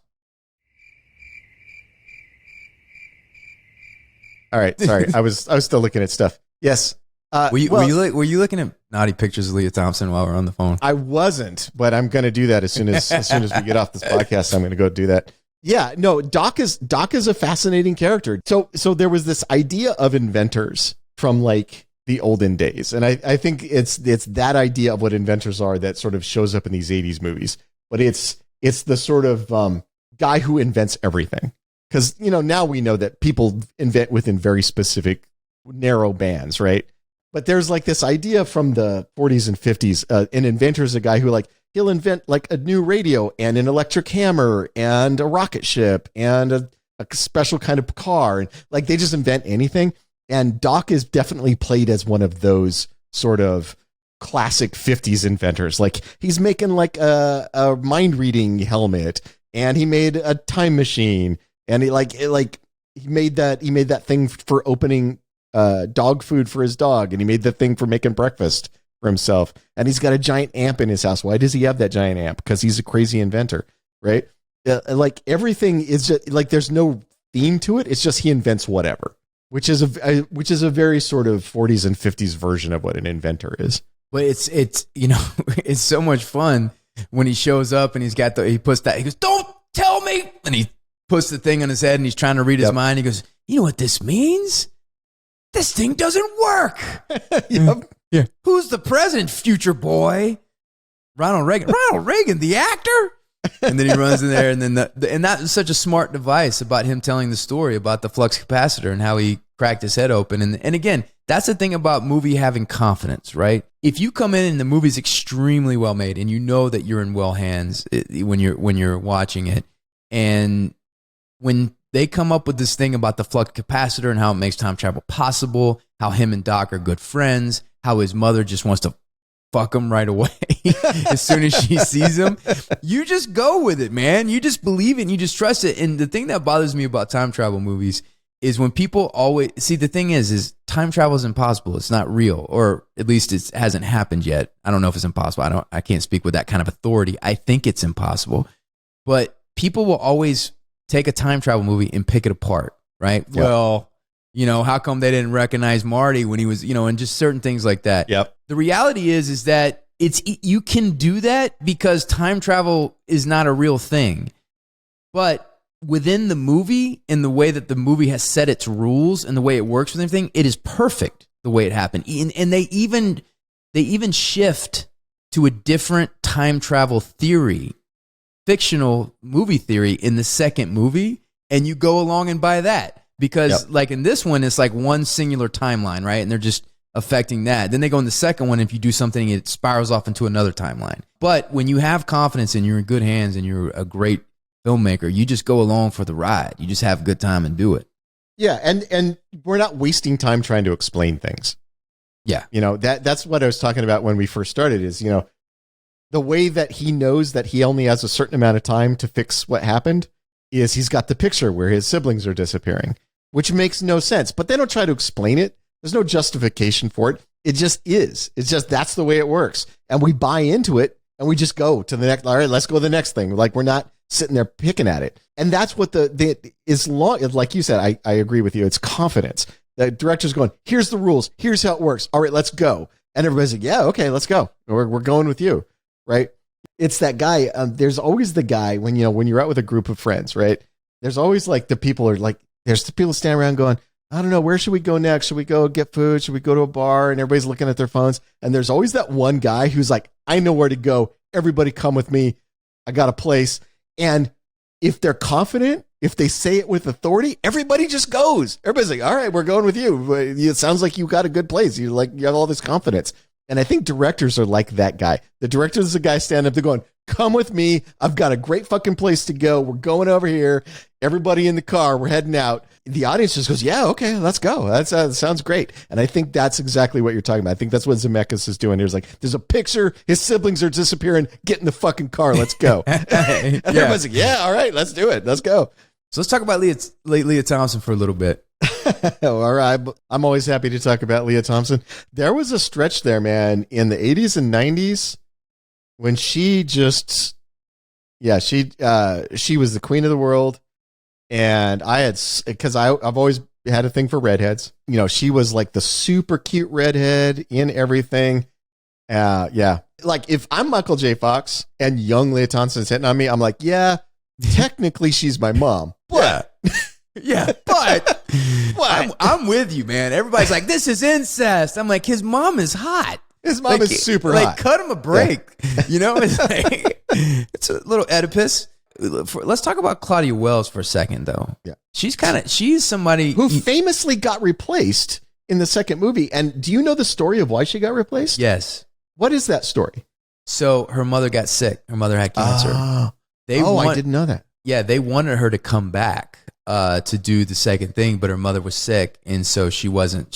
All right, sorry, I was still looking at stuff. Yes. Were you looking at naughty pictures of Leah Thompson while we're on the phone? I wasn't, but I'm going to do that as soon as we get off this podcast. I'm going to go do that. Yeah, no, Doc is a fascinating character. So there was this idea of inventors from like the olden days, and I think it's that idea of what inventors are that sort of shows up in these 80s movies. But it's the sort of guy who invents everything. Because now we know that people invent within very specific narrow bands, right? But there's like this idea from the 40s and 50s. An inventor is a guy who like he'll invent like a new radio and an electric hammer and a rocket ship and a special kind of car. And like they just invent anything. And Doc is definitely played as one of those sort of classic 50s inventors. Like he's making like a mind reading helmet, and he made a time machine, and he made that thing for opening dog food for his dog, and he made the thing for making breakfast for himself, and he's got a giant amp in his house. Why does he have that giant amp? Because he's a crazy inventor, right? Like everything is just like there's no theme to it. It's just he invents whatever, which is a very sort of 40s and 50s version of what an inventor is. But it's it's so much fun when he shows up and he goes, "Don't tell me," and he puts the thing on his head and he's trying to read his mind. He goes, "You know what this means? This thing doesn't work." Yep. Yeah. Who's the president, future boy? Ronald Reagan. Ronald Reagan, the actor? And then he runs in there, and then and that is such a smart device about him telling the story about the flux capacitor and how he cracked his head open. And again, that's the thing about movie having confidence, right? If you come in and the movie's extremely well made, and you know that you're in well hands when you're watching it, and when they come up with this thing about the flux capacitor and how it makes time travel possible, how him and Doc are good friends, how his mother just wants to fuck him right away as soon as she sees him, you just go with it, man. You just believe it and you just trust it. And the thing that bothers me about time travel movies is when people always see, the thing is time travel is impossible. It's not real, or at least it hasn't happened yet. I don't know if it's impossible. I can't speak with that kind of authority. I think it's impossible, but people will always take a time travel movie and pick it apart, right? Yep. Well, how come they didn't recognize Marty when he was, and just certain things like that. Yep. the reality is that you can do that because time travel is not a real thing. But within the movie and the way that the movie has set its rules and the way it works with everything, it is perfect the way it happened. And they even shift to a different time travel theory, fictional movie theory in the second movie, and you go along and buy that. Because like in this one, it's like one singular timeline, right? And they're just affecting that. Then they go in the second one, if you do something, it spirals off into another timeline. But when you have confidence and you're in good hands and you're a great filmmaker, you just go along for the ride. You just have a good time and do it. Yeah, and we're not wasting time trying to explain things. Yeah. That's what I was talking about when we first started is, the way that he knows that he only has a certain amount of time to fix what happened is he's got the picture where his siblings are disappearing, which makes no sense. But they don't try to explain it. There's no justification for it. It just is. It's just that's the way it works. And we buy into it and we just go to the next. All right, let's go to the next thing. Like we're not sitting there picking at it. And that's what like you said, I agree with you. It's confidence. The director's going, here's the rules. Here's how it works. All right, let's go. And everybody's like, yeah, okay, let's go. We're going with you. Right. It's that guy. There's always the guy when you're out with a group of friends, right? There's always like the people are like, there's the people standing around going, I don't know, where should we go next? Should we go get food? Should we go to a bar? And everybody's looking at their phones. And there's always that one guy who's like, I know where to go. Everybody come with me. I got a place. And if they're confident, if they say it with authority, everybody just goes. Everybody's like, all right, we're going with you. It sounds like you got a good place. You have all this confidence. And I think directors are like that guy. The director is the guy standing up, they're going, come with me. I've got a great fucking place to go. We're going over here. Everybody in the car, we're heading out. The audience just goes, yeah, okay, let's go. That sounds great. And I think that's exactly what you're talking about. I think that's what Zemeckis is doing. There's a picture. His siblings are disappearing. Get in the fucking car. Let's go. And everybody's like, yeah, all right, let's do it. Let's go. So let's talk about Leah Thompson for a little bit. All right. I'm always happy to talk about Leah Thompson. There was a stretch there, man, in the 80s and 90s when she just, she was the queen of the world. And because I've always had a thing for redheads. She was like the super cute redhead in everything. Yeah. Like if I'm Michael J. Fox and young Leah Thompson's hitting on me, I'm like, yeah, technically she's my mom. But yeah, but I'm with you, man. Everybody's like, this is incest. I'm like, his mom is hot. His mom is super hot. Cut him a break. Yeah. It's like, it's a little Oedipus. Let's talk about Claudia Wells for a second, though. Yeah, she's somebody who famously got replaced in the second movie. And do you know the story of why she got replaced? Yes. What is that story? So her mother got sick. Her mother had cancer. I didn't know that. Yeah, they wanted her to come back to do the second thing, but her mother was sick, and so she wasn't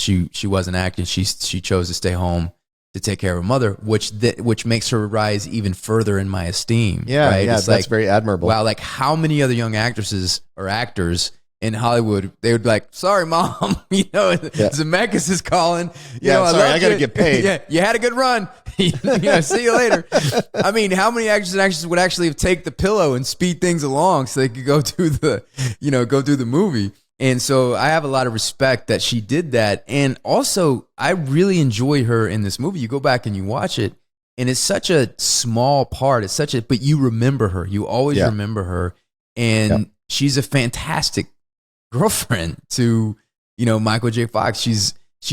acting. She chose to stay home to take care of her mother, which makes her rise even further in my esteem. Yeah, right? Yeah, that's very admirable. Wow, like how many other young actresses or actors in Hollywood, they would be like, sorry, mom, Zemeckis is calling. I got to get paid. Yeah, you had a good run. See you later. I mean, how many actors and actresses would actually take the pillow and speed things along so they could go through the movie? And so I have a lot of respect that she did that. And also, I really enjoy her in this movie. You go back and you watch it, and it's such a small part. But you remember her. You always remember her. And she's a fantastic girlfriend to, Michael J. Fox. She's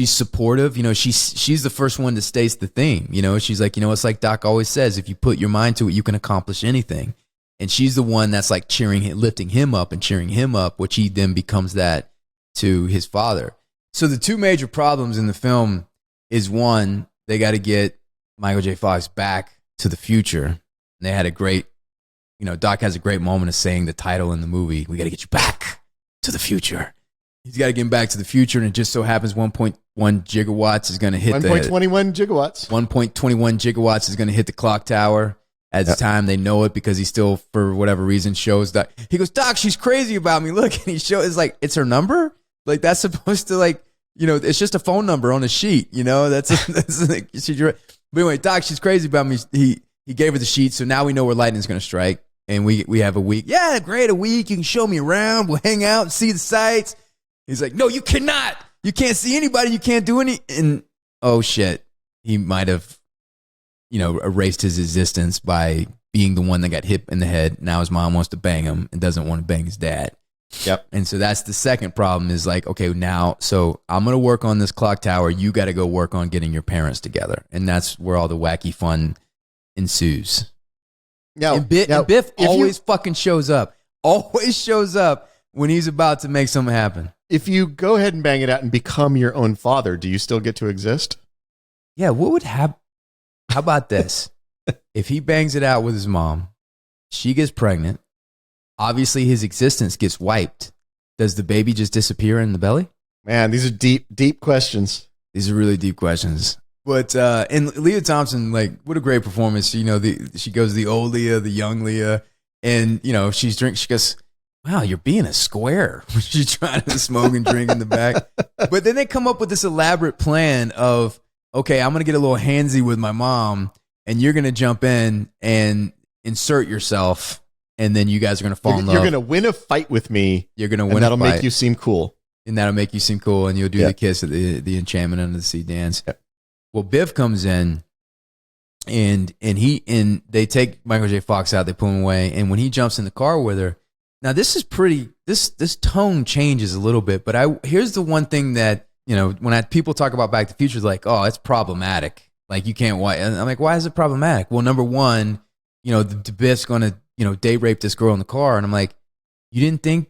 supportive. She's the first one that states the theme. She's like, it's like Doc always says, if you put your mind to it, you can accomplish anything. And she's the one that's like lifting him up and cheering him up, which he then becomes that to his father. So the two major problems in the film is, one, they got to get Michael J. Fox back to the future. And they had a great, Doc has a great moment of saying the title in the movie, we got to get you back to the future. He's got to get him back to the future, and it just so happens 1.1 gigawatts is going to hit 1.21 gigawatts. 1.21 gigawatts is going to hit the clock tower. At the time, they know it because he still, for whatever reason, shows that. He goes, Doc, she's crazy about me. Look, and he shows, it's like, it's her number? Like, that's supposed to, like, it's just a phone number on a sheet, that's like, but anyway, Doc, she's crazy about me. He gave her the sheet, so now we know where lightning's going to strike, and we have a week. Yeah, great, a week. You can show me around. We'll hang out and see the sights. He's like, no, you cannot. You can't see anybody. You can't do any. And, oh, shit. he might have, erased his existence by being the one that got hit in the head. Now his mom wants to bang him and doesn't want to bang his dad. Yep. And so that's the second problem is like, okay, now, so I'm going to work on this clock tower. You got to go work on getting your parents together. And that's where all the wacky fun ensues. Now, and Biff always fucking shows up. Always shows up when he's about to make something happen. If you go ahead and bang it out and become your own father, do you still get to exist? Yeah, what would happen? How about this? If he bangs it out with his mom, she gets pregnant, obviously his existence gets wiped. Does the baby just disappear in the belly? Man, these are deep, deep questions. These are really deep questions. But and Leah Thompson, like, what a great performance. She goes the old Leah, the young Leah, and she goes, wow, you're being a square. She's trying to smoke and drink in the back. But then they come up with this elaborate plan of, okay, I'm gonna get a little handsy with my mom, and you're gonna jump in and insert yourself, and then you guys are gonna fall in love. You're gonna win a fight with me. You're gonna win. And that'll a fight, make you seem cool. And that'll make you seem cool, and you'll do the kiss at the enchantment under the sea dance. Yep. Well, Biff comes in, and they take Michael J. Fox out, they pull him away, and when he jumps in the car with her, now this is pretty. This tone changes a little bit, but here's the one thing that when people talk about Back to the Future, it's like, oh, it's problematic. Like you can't. Why? And I'm like, why is it problematic? Well, number one, the Biff's going to date rape this girl in the car, and I'm like, you didn't think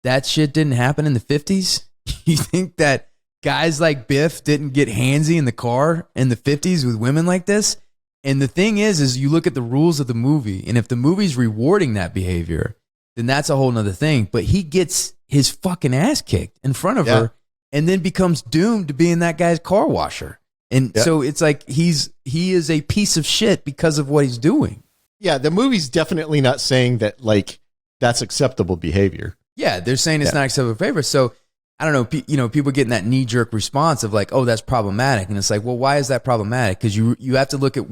that shit didn't happen in the 50s? You think that guys like Biff didn't get handsy in the car in the 50s with women like this? And the thing is you look at the rules of the movie, and if the movie's rewarding that behavior, then that's a whole nother thing. But he gets his fucking ass kicked in front of her and then becomes doomed to being that guy's car washer. And so it's like he is a piece of shit because of what he's doing. Yeah, the movie's definitely not saying that, like, that's acceptable behavior. Yeah, they're saying it's not acceptable behavior. So I don't know, people getting that knee-jerk response of like, oh, that's problematic. And it's like, well, why is that problematic? Because you have to look at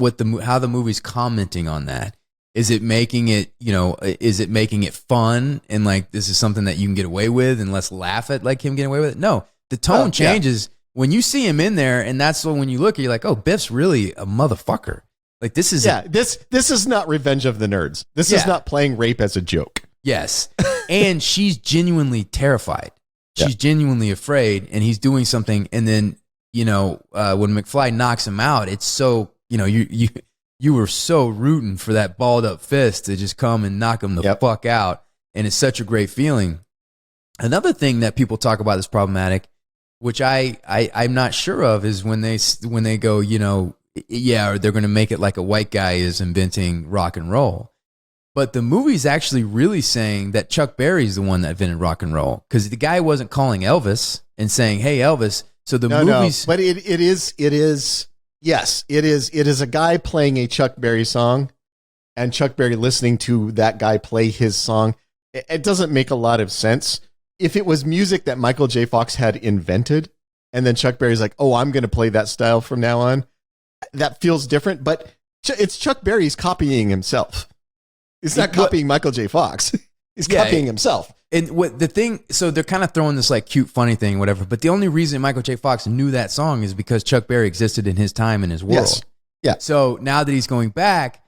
how the movie's commenting on that. Is it making it, is it making it fun? And like, this is something that you can get away with, and let's laugh at like him getting away with it. No, the tone changes when you see him in there. And that's when you look, you're like, oh, Biff's really a motherfucker. Like this is, this is not Revenge of the Nerds. This is not playing rape as a joke. Yes. And she's genuinely terrified. She's genuinely afraid, and he's doing something. And then, when McFly knocks him out, it's so, you were so rooting for that balled up fist to just come and knock him the fuck out. And it's such a great feeling. Another thing that people talk about that's problematic, which I'm not sure of, is when they go, or they're going to make it like a white guy is inventing rock and roll. But the movie's actually really saying that Chuck Berry's the one that invented rock and roll, because the guy wasn't calling Elvis and saying, "Hey, Elvis." So the movie's, but it is yes, it is a guy playing a Chuck Berry song, and Chuck Berry listening to that guy play his song. It doesn't make a lot of sense. If it was music that Michael J. Fox had invented, and then Chuck Berry's like, "Oh, I'm going to play that style from now on," that feels different. But it's Chuck Berry's copying himself. He's not copying Michael J. Fox. He's copying himself. And what the thing, so they're kind of throwing this like cute, funny thing, whatever. But the only reason Michael J. Fox knew that song is because Chuck Berry existed in his time and his world. Yes. Yeah. So now that he's going back,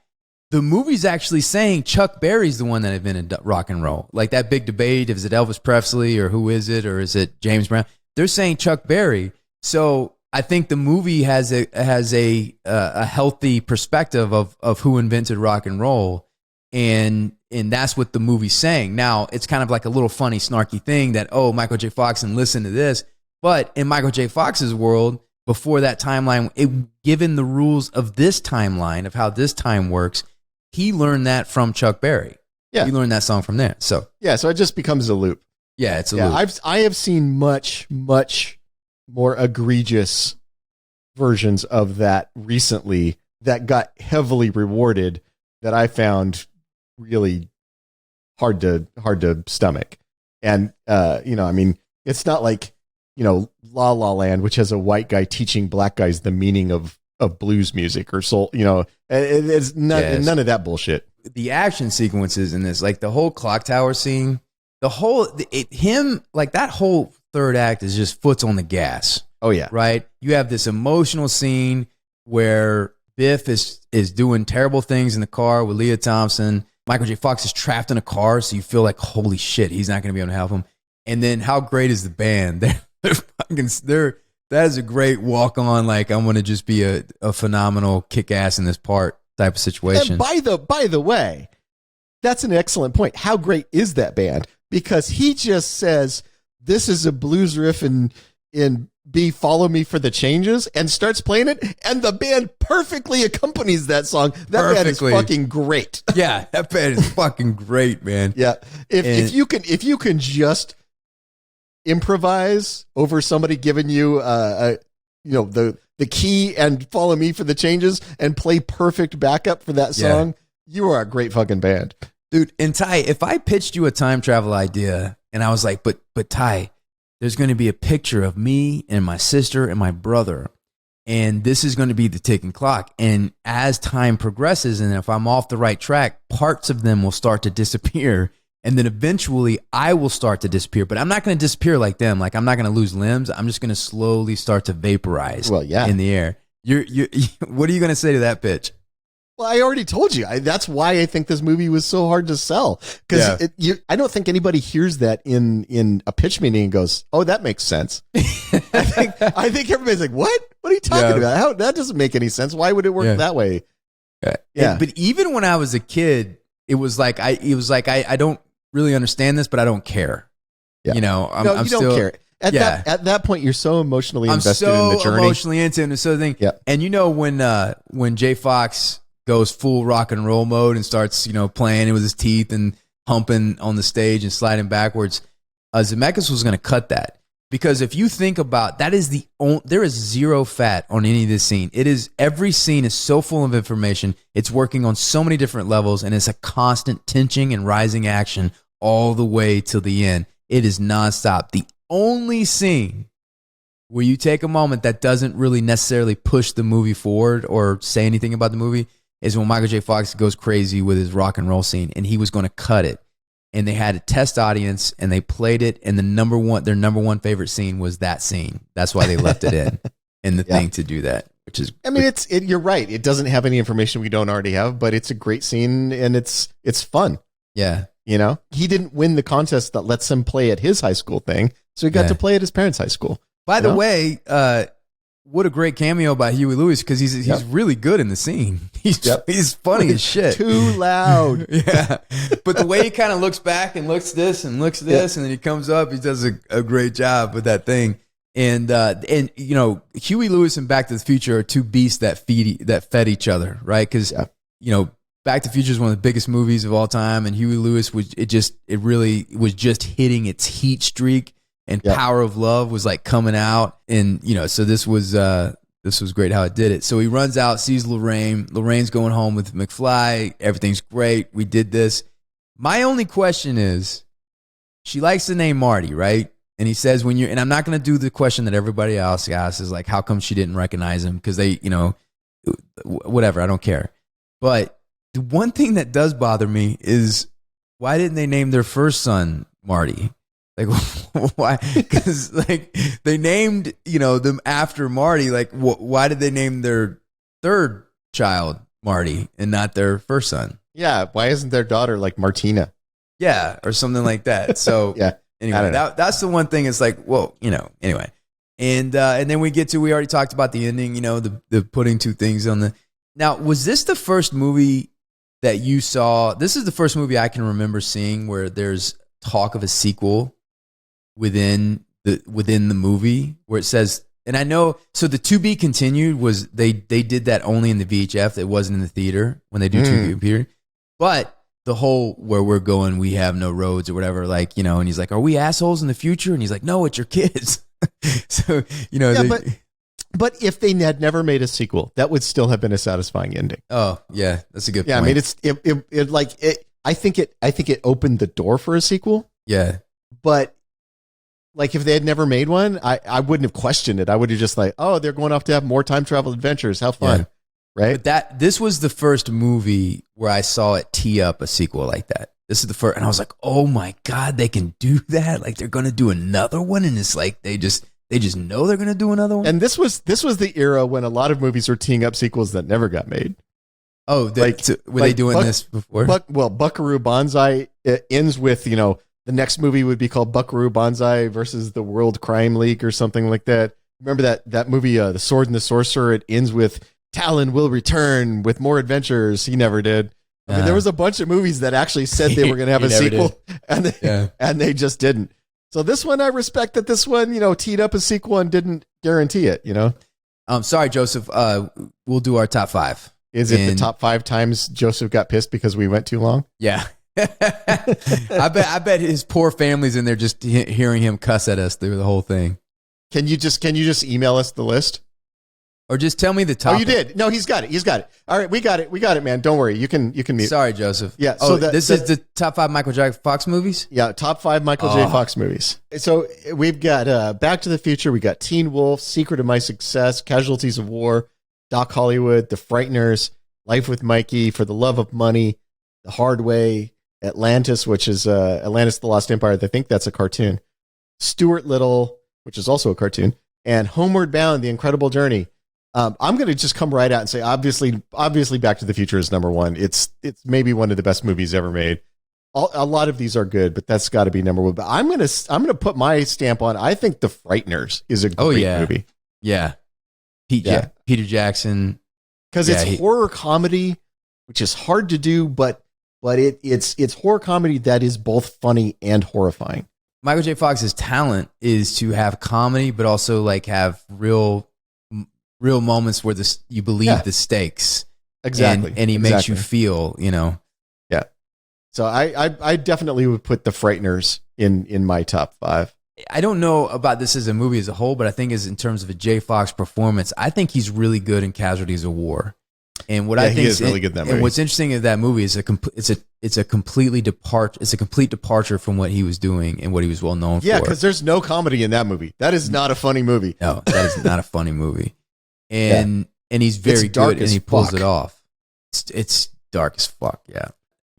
the movie's actually saying Chuck Berry's the one that invented rock and roll. Like that big debate, is it Elvis Presley or who is it, or is it James Brown? They're saying Chuck Berry. So I think the movie has a healthy perspective of who invented rock and roll. And that's what the movie's saying. Now, it's kind of like a little funny, snarky thing that, oh, Michael J. Fox, and listen to this. But in Michael J. Fox's world, before that timeline, given the rules of this timeline, of how this time works, he learned that from Chuck Berry. Yeah. He learned that song from there. So it just becomes a loop. Yeah, it's a loop. I have seen much, much more egregious versions of that recently that got heavily rewarded that I found really hard to stomach. And it's not like La La Land, which has a white guy teaching black guys the meaning of blues music or soul. It's none of that bullshit. The action sequences in this, like the whole clock tower scene, that whole third act is just foot on the gas. Oh yeah, right. You have this emotional scene. where Biff is doing terrible things in the car with Leah Thompson. Michael J. Fox is trapped in a car, so you feel like, holy shit, he's not going to be able to help him. And then how great is the band? That is a great walk on, like, I'm going to just be a phenomenal kick ass in this part type of situation. And by the way, that's an excellent point. How great is that band? Because he just says, this is a blues riff in B, Follow Me for the Changes, and starts playing it, and the band perfectly accompanies that song. That band is fucking great. Yeah, that band is fucking great, man. Yeah. If you can just improvise over somebody giving you the key and Follow Me for the Changes and play perfect backup for that song, you are a great fucking band. Dude, and Ty, if I pitched you a time travel idea and I was like, but Ty, there's going to be a picture of me and my sister and my brother, and this is going to be the ticking clock. And as time progresses, and if I'm off the right track, parts of them will start to disappear. And then eventually I will start to disappear, but I'm not going to disappear like them. Like, I'm not going to lose limbs. I'm just going to slowly start to vaporize in the air. What are you going to say to that pitch? Well, I already told you. That's why I think this movie was so hard to sell. Because I don't think anybody hears that in a pitch meeting and goes, "Oh, that makes sense." I think everybody's like, "What? What are you talking about? How that doesn't make any sense? Why would it work that way?" Yeah. But even when I was a kid, it was like I don't really understand this, but I don't care. Yeah. You know, I'm you don't care. At that point, you're so emotionally invested in the journey. I'm so emotionally into it. And so thing. Yeah. And you know, when Jay Fox goes full rock and roll mode and starts, playing it with his teeth and humping on the stage and sliding backwards, Zemeckis was going to cut that. Because if you think about that, there is zero fat on any of this scene. Every scene is so full of information. It's working on so many different levels, and it's a constant tension and rising action all the way till the end. It is nonstop. The only scene where you take a moment that doesn't really necessarily push the movie forward or say anything about the movie is when Michael J. Fox goes crazy with his rock and roll scene, and he was going to cut it. And they had a test audience, and they played it, and their number one favorite scene was that scene. That's why they left it in the thing to do that. Which is, I mean, you're right. It doesn't have any information we don't already have, but it's a great scene, and it's fun. Yeah, he didn't win the contest that lets him play at his high school thing, so he got to play at his parents' high school. By the way, what a great cameo by Huey Lewis, because he's really good in the scene. He's funny as shit. Too loud. Yeah. But the way he kind of looks back and looks this and looks this, and then he comes up, he does a great job with that thing. And Huey Lewis and Back to the Future are two beasts that fed each other, right? Because Back to the Future is one of the biggest movies of all time, and Huey Lewis was really was just hitting its heat streak. And Power of Love was like coming out, and so this was great how it did it. So he runs out, sees Lorraine. Lorraine's going home with McFly. Everything's great. We did this. My only question is, she likes the name Marty, right? And he says and I'm not going to do the question that everybody else asks, is like, how come she didn't recognize him? Because they, whatever, I don't care. But the one thing that does bother me is, why didn't they name their first son Marty? Like, why? Because they named them after Marty. Like, why did they name their third child Marty and not their first son? Yeah, why isn't their daughter like Martina? Yeah, or something like that. So anyway, that's the one thing. It's like, well, anyway, and then we already talked about the ending. The putting two things on the. Now, was this the first movie that you saw? This is the first movie I can remember seeing where there's talk of a sequel within the movie, where it says, and I know, so the To Be Continued was they did that only in the VHF. It wasn't in the theater when they do To Be Continued. But the whole where we're going, we have no roads or whatever, and he's like, are we assholes in the future? And he's like, no, it's your kids. So but if they had never made a sequel, that would still have been a satisfying ending. Oh yeah, that's a good point. Yeah, I mean, I think it opened the door for a sequel. Yeah, but like, if they had never made one, I wouldn't have questioned it. I would have just like, oh, they're going off to have more time travel adventures. How fun, right? But this was the first movie where I saw it tee up a sequel like that. This is the first, and I was like, oh my God, they can do that. Like, they're going to do another one. And it's like, they They just know they're going to do another one. And this was the era when a lot of movies were teeing up sequels that never got made. Oh, were they doing this before? Buckaroo Banzai ends with, the next movie would be called Buckaroo Banzai versus the World Crime League or something like that. Remember that movie, The Sword and the Sorcerer? It ends with Talon will return with more adventures. He never did. I mean, there was a bunch of movies that actually said they were going to have a sequel, and they just didn't. So this one, I respect that this one, teed up a sequel and didn't guarantee it, Sorry, Joseph. We'll do our top 5. Is it the top 5 times Joseph got pissed because we went too long? Yeah. I bet his poor family's in there just hearing him cuss at us through the whole thing. Can you just email us the list? Or just tell me the top. Oh, you did. No, he's got it. All right, we got it, man. Don't worry. You can mute. Sorry, Joseph. Yeah. So this is the top 5 Michael J. Fox movies? Yeah, top 5 Michael J. Fox movies. So we've got Back to the Future. We got Teen Wolf, Secret of My Success, Casualties of War, Doc Hollywood, The Frighteners, Life with Mikey, For the Love of Money, The Hard Way, Atlantis, which is Atlantis: The Lost Empire. I think that's a cartoon. Stuart Little, which is also a cartoon, and Homeward Bound: The Incredible Journey. I'm going to just come right out and say, obviously, Back to the Future is number 1. It's maybe one of the best movies ever made. A lot of these are good, but that's got to be number 1. But I'm gonna put my stamp on. I think The Frighteners is a great movie. Yeah, Peter Jackson, because it's horror comedy, which is hard to do, but it's horror comedy that is both funny and horrifying. Michael J. Fox's talent is to have comedy, but also like have real moments where you believe the stakes. Exactly. And he makes you feel, Yeah. So I definitely would put The Frighteners in my top 5. I don't know about this as a movie as a whole, but I think as in terms of a J. Fox performance, I think he's really good in Casualties of War. And what I think he is really good in that movie. And what's interesting in that movie is it's a complete departure from what he was doing and what he was well known for. Yeah, because there's no comedy in that movie. That is not a funny movie. No, that is not a funny movie. And he's very good, and he pulls it off. It's dark as fuck. Yeah,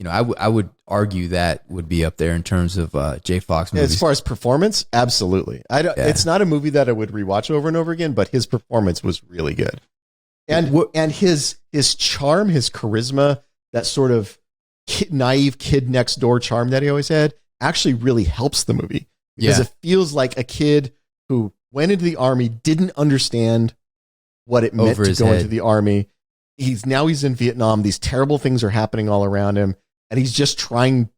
I would argue that would be up there in terms of J. Fox movies. As far as performance, absolutely. It's not a movie that I would rewatch over and over again, but his performance was really good, and his charm, his charisma, that sort of naive kid next door charm that he always had, actually really helps the movie because it feels like a kid who went into the army, didn't understand what it meant to go into the army. He's in Vietnam. These terrible things are happening all around him, and he's just trying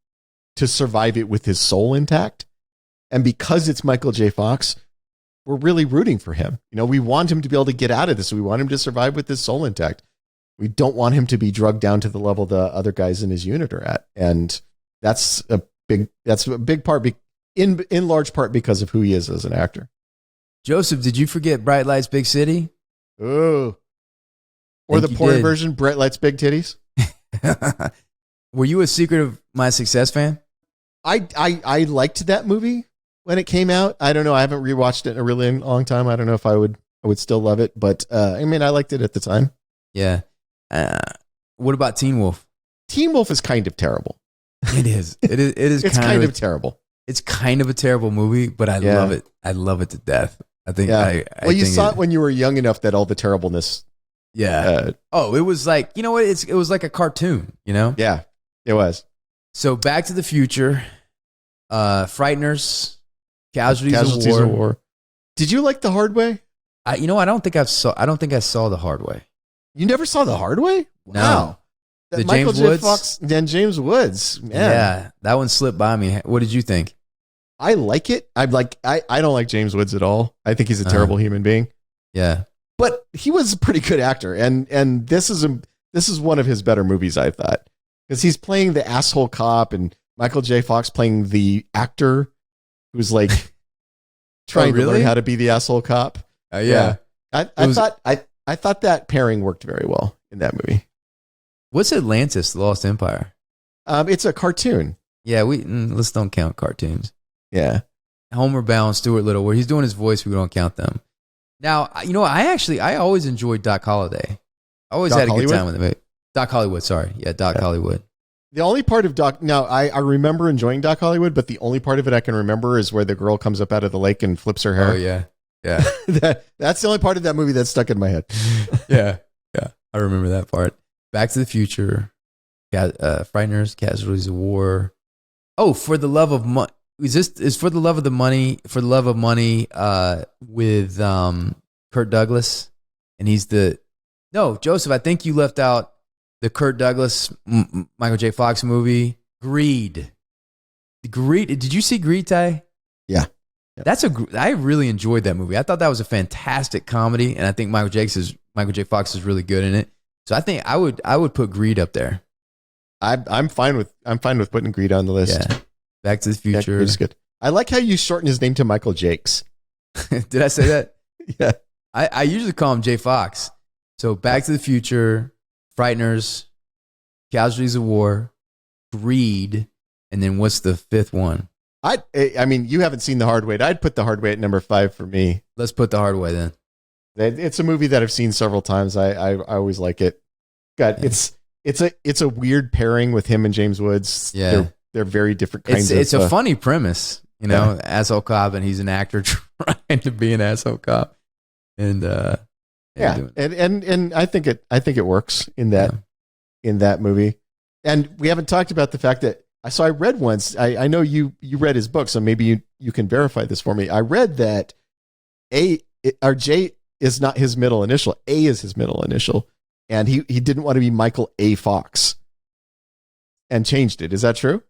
to survive it with his soul intact. And because it's Michael J. Fox, we're really rooting for him. We want him to be able to get out of this. We want him to survive with his soul intact. We don't want him to be drugged down to the level the other guys in his unit are at. And that's a big part, in large part because of who he is as an actor. Joseph, did you forget Bright Lights, Big City? Oh, or the porn version, Bright Lights, Big Titties. Were you a Secret of My Success fan? I liked that movie when it came out. I don't know. I haven't rewatched it in a really long time. I don't know if I would still love it, but I liked it at the time. Yeah. What about Teen Wolf? Teen Wolf is kind of terrible. It is. It is. It's kind of terrible. It's kind of a terrible movie, but I love it. I love it to death. I think. Yeah. You saw it when you were young enough that all the terribleness. Yeah. It was like, what? It was like a cartoon. Yeah, it was. So Back to the Future, Frighteners, Casualties of War. Did you like The Hard Way? I don't think I saw The Hard Way. You never saw The Hard Way? No. Wow. The Michael James J. Woods? Fox, then James Woods. Man. Yeah, that one slipped by me. What did you think? I like it. I don't like James Woods at all. I think he's a terrible human being. Yeah. But he was a pretty good actor, and this is one of his better movies, I thought, because he's playing the asshole cop, and Michael J. Fox playing the actor who's like trying to learn how to be the asshole cop. Yeah. I thought that pairing worked very well in that movie. What's Atlantis: The Lost Empire? It's a cartoon. Yeah, let's don't count cartoons. Yeah. Homeward Bound, Stuart Little, where he's doing his voice, we don't count them. Now, I always enjoyed Doc Holliday. I always had a good time with him. Doc Hollywood, sorry. Yeah, Doc Hollywood. The only part of Doc, now I remember enjoying Doc Hollywood, but the only part of it I can remember is where the girl comes up out of the lake and flips her hair. Oh, yeah. Yeah. That's the only part of that movie that's stuck in my head. Yeah. Yeah. I remember that part. Back to the Future. Frighteners, Casualties of War. Oh, For the Love of Money. Is For the Love of the Money, For the Love of Money with Kurt Douglas? And he's no, Joseph, I think you left out the Kurt Douglas, Michael J. Fox movie, Greed. Did you see Greed, Ty? Yeah. I really enjoyed that movie. I thought that was a fantastic comedy, and I think Michael J. Fox is really good in it. So I think I would put Greed up there. I'm fine with putting Greed on the list. Yeah. Back to the Future. Yeah, Greed's good. I like how you shorten his name to Michael Jakes. Did I say that? Yeah. I usually call him J. Fox. So Back to the Future, Frighteners, Casualties of War, Greed, and then what's the fifth one? I mean, you haven't seen The Hard Way. I'd put The Hard Way at number 5 for me. Let's put The Hard Way then. It's a movie that I've seen several times. I always like it. God, yeah. It's a weird pairing with him and James Woods. Yeah, they're very different kinds of. It's a funny premise, asshole cop, and he's an actor trying to be an asshole cop, and and I think it works in that movie. And we haven't talked about the fact that I read once. I know you read his book, so maybe you can verify this for me. I read that J is not his middle initial. A is his middle initial, and he didn't want to be Michael A. Fox, and changed it. Is that true?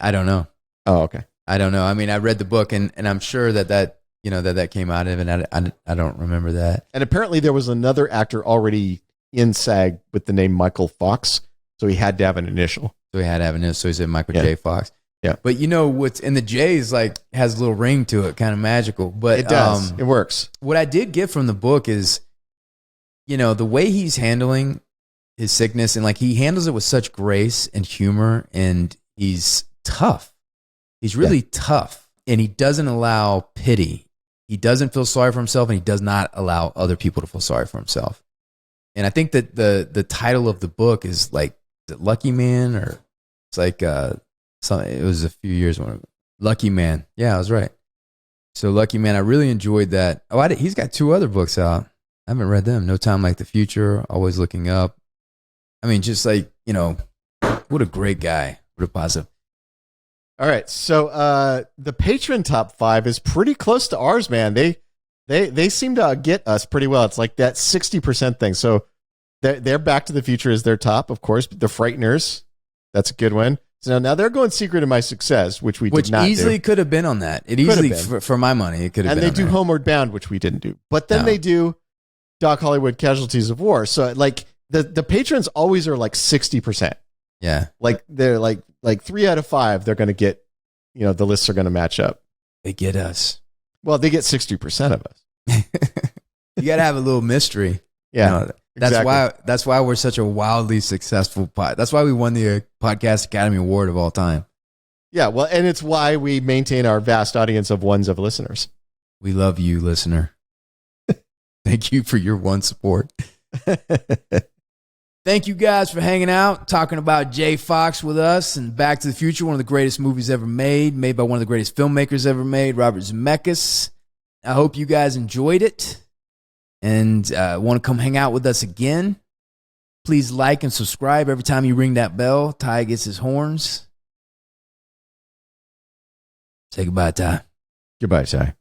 I don't know. Oh, okay. I don't know. I mean, I read the book, and I'm sure that came out of it, and I don't remember that. And apparently there was another actor already in SAG with the name Michael Fox, so he had to have an initial. So he said Michael J. Fox. Yeah. But what's in the J is has a little ring to it, kind of magical. But it does. It works. What I did get from the book is, the way he's handling his sickness, and he handles it with such grace and humor, and he's tough. He's really tough, and he doesn't allow pity. He doesn't feel sorry for himself, and he does not allow other people to feel sorry for himself. And I think that the title of the book is is it Lucky Man, or it's it was a few years when Lucky Man. Yeah, I was right. So Lucky Man, I really enjoyed that. Oh, he's got 2 other books out. I haven't read them. No Time Like the Future, Always Looking Up. I mean, just what a great guy. What a positive. All right, so the patron top 5 is pretty close to ours, man. They seem to get us pretty well. It's like that 60% thing. So they're Back to the Future is their top, of course. But the Frighteners, that's a good one. So now they're going Secret of My Success, which we did not do. Which easily could have been on that. It easily, for my money, it could have been. And they do Homeward Bound, which we didn't do. But then they do Doc Hollywood, Casualties of War. So the patrons always are 60%. Yeah. They're like 3 out of 5, they're going to get, the lists are going to match up. They get us. Well, they get 60% of us. You got to have a little mystery. Yeah. That's why we're such a wildly successful pod. That's why we won the Podcast Academy Award of all time. Yeah, well, and it's why we maintain our vast audience of listeners. We love you, listener. Thank you for your support. Thank you guys for hanging out, talking about J. Fox with us and Back to the Future, one of the greatest movies ever made by one of the greatest filmmakers ever made, Robert Zemeckis. I hope you guys enjoyed it and want to come hang out with us again. Please like and subscribe every time you ring that bell. Ty gets his horns. Say goodbye, Ty. Goodbye, Ty.